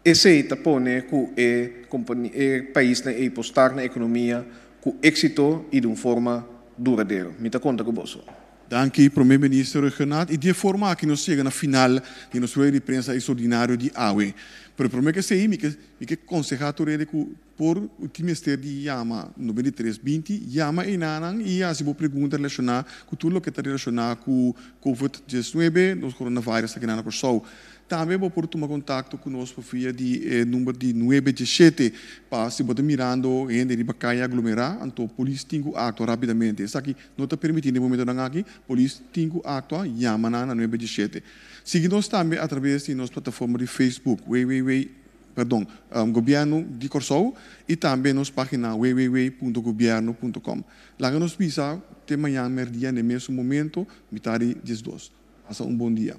esse está pone que o país na postar na economia com êxito e de uma forma duradoura. Me dá conta com você. Dank u, premier-minister Renaat. E de forma que nós chegamos na final de nosso rueda de prensa extraordinário de AWE. Pero por que sei, que aconselhar ele que por o trimestre de Yama 93-20, Yama e Nanang, e a se vou pergunta relacionada com tudo o que está relacionado com COVID-19, nos coronavírus aqui na Corsol. Também vou por tomar contato conosco via de número de 917 para se botar mirando em de Bacaia aglomerar, então polícia tem que actuar rapidamente. Isso aqui não está permitindo no momento aqui, polícia tem que actuar, chama na 917. Siga-nos também através de nossa plataforma de Facebook, Governo de Corsol, e também nossa página www.governo.com. Lá nos visa, até amanhã, merdia, no mesmo momento, metade das duas. Passa bom dia.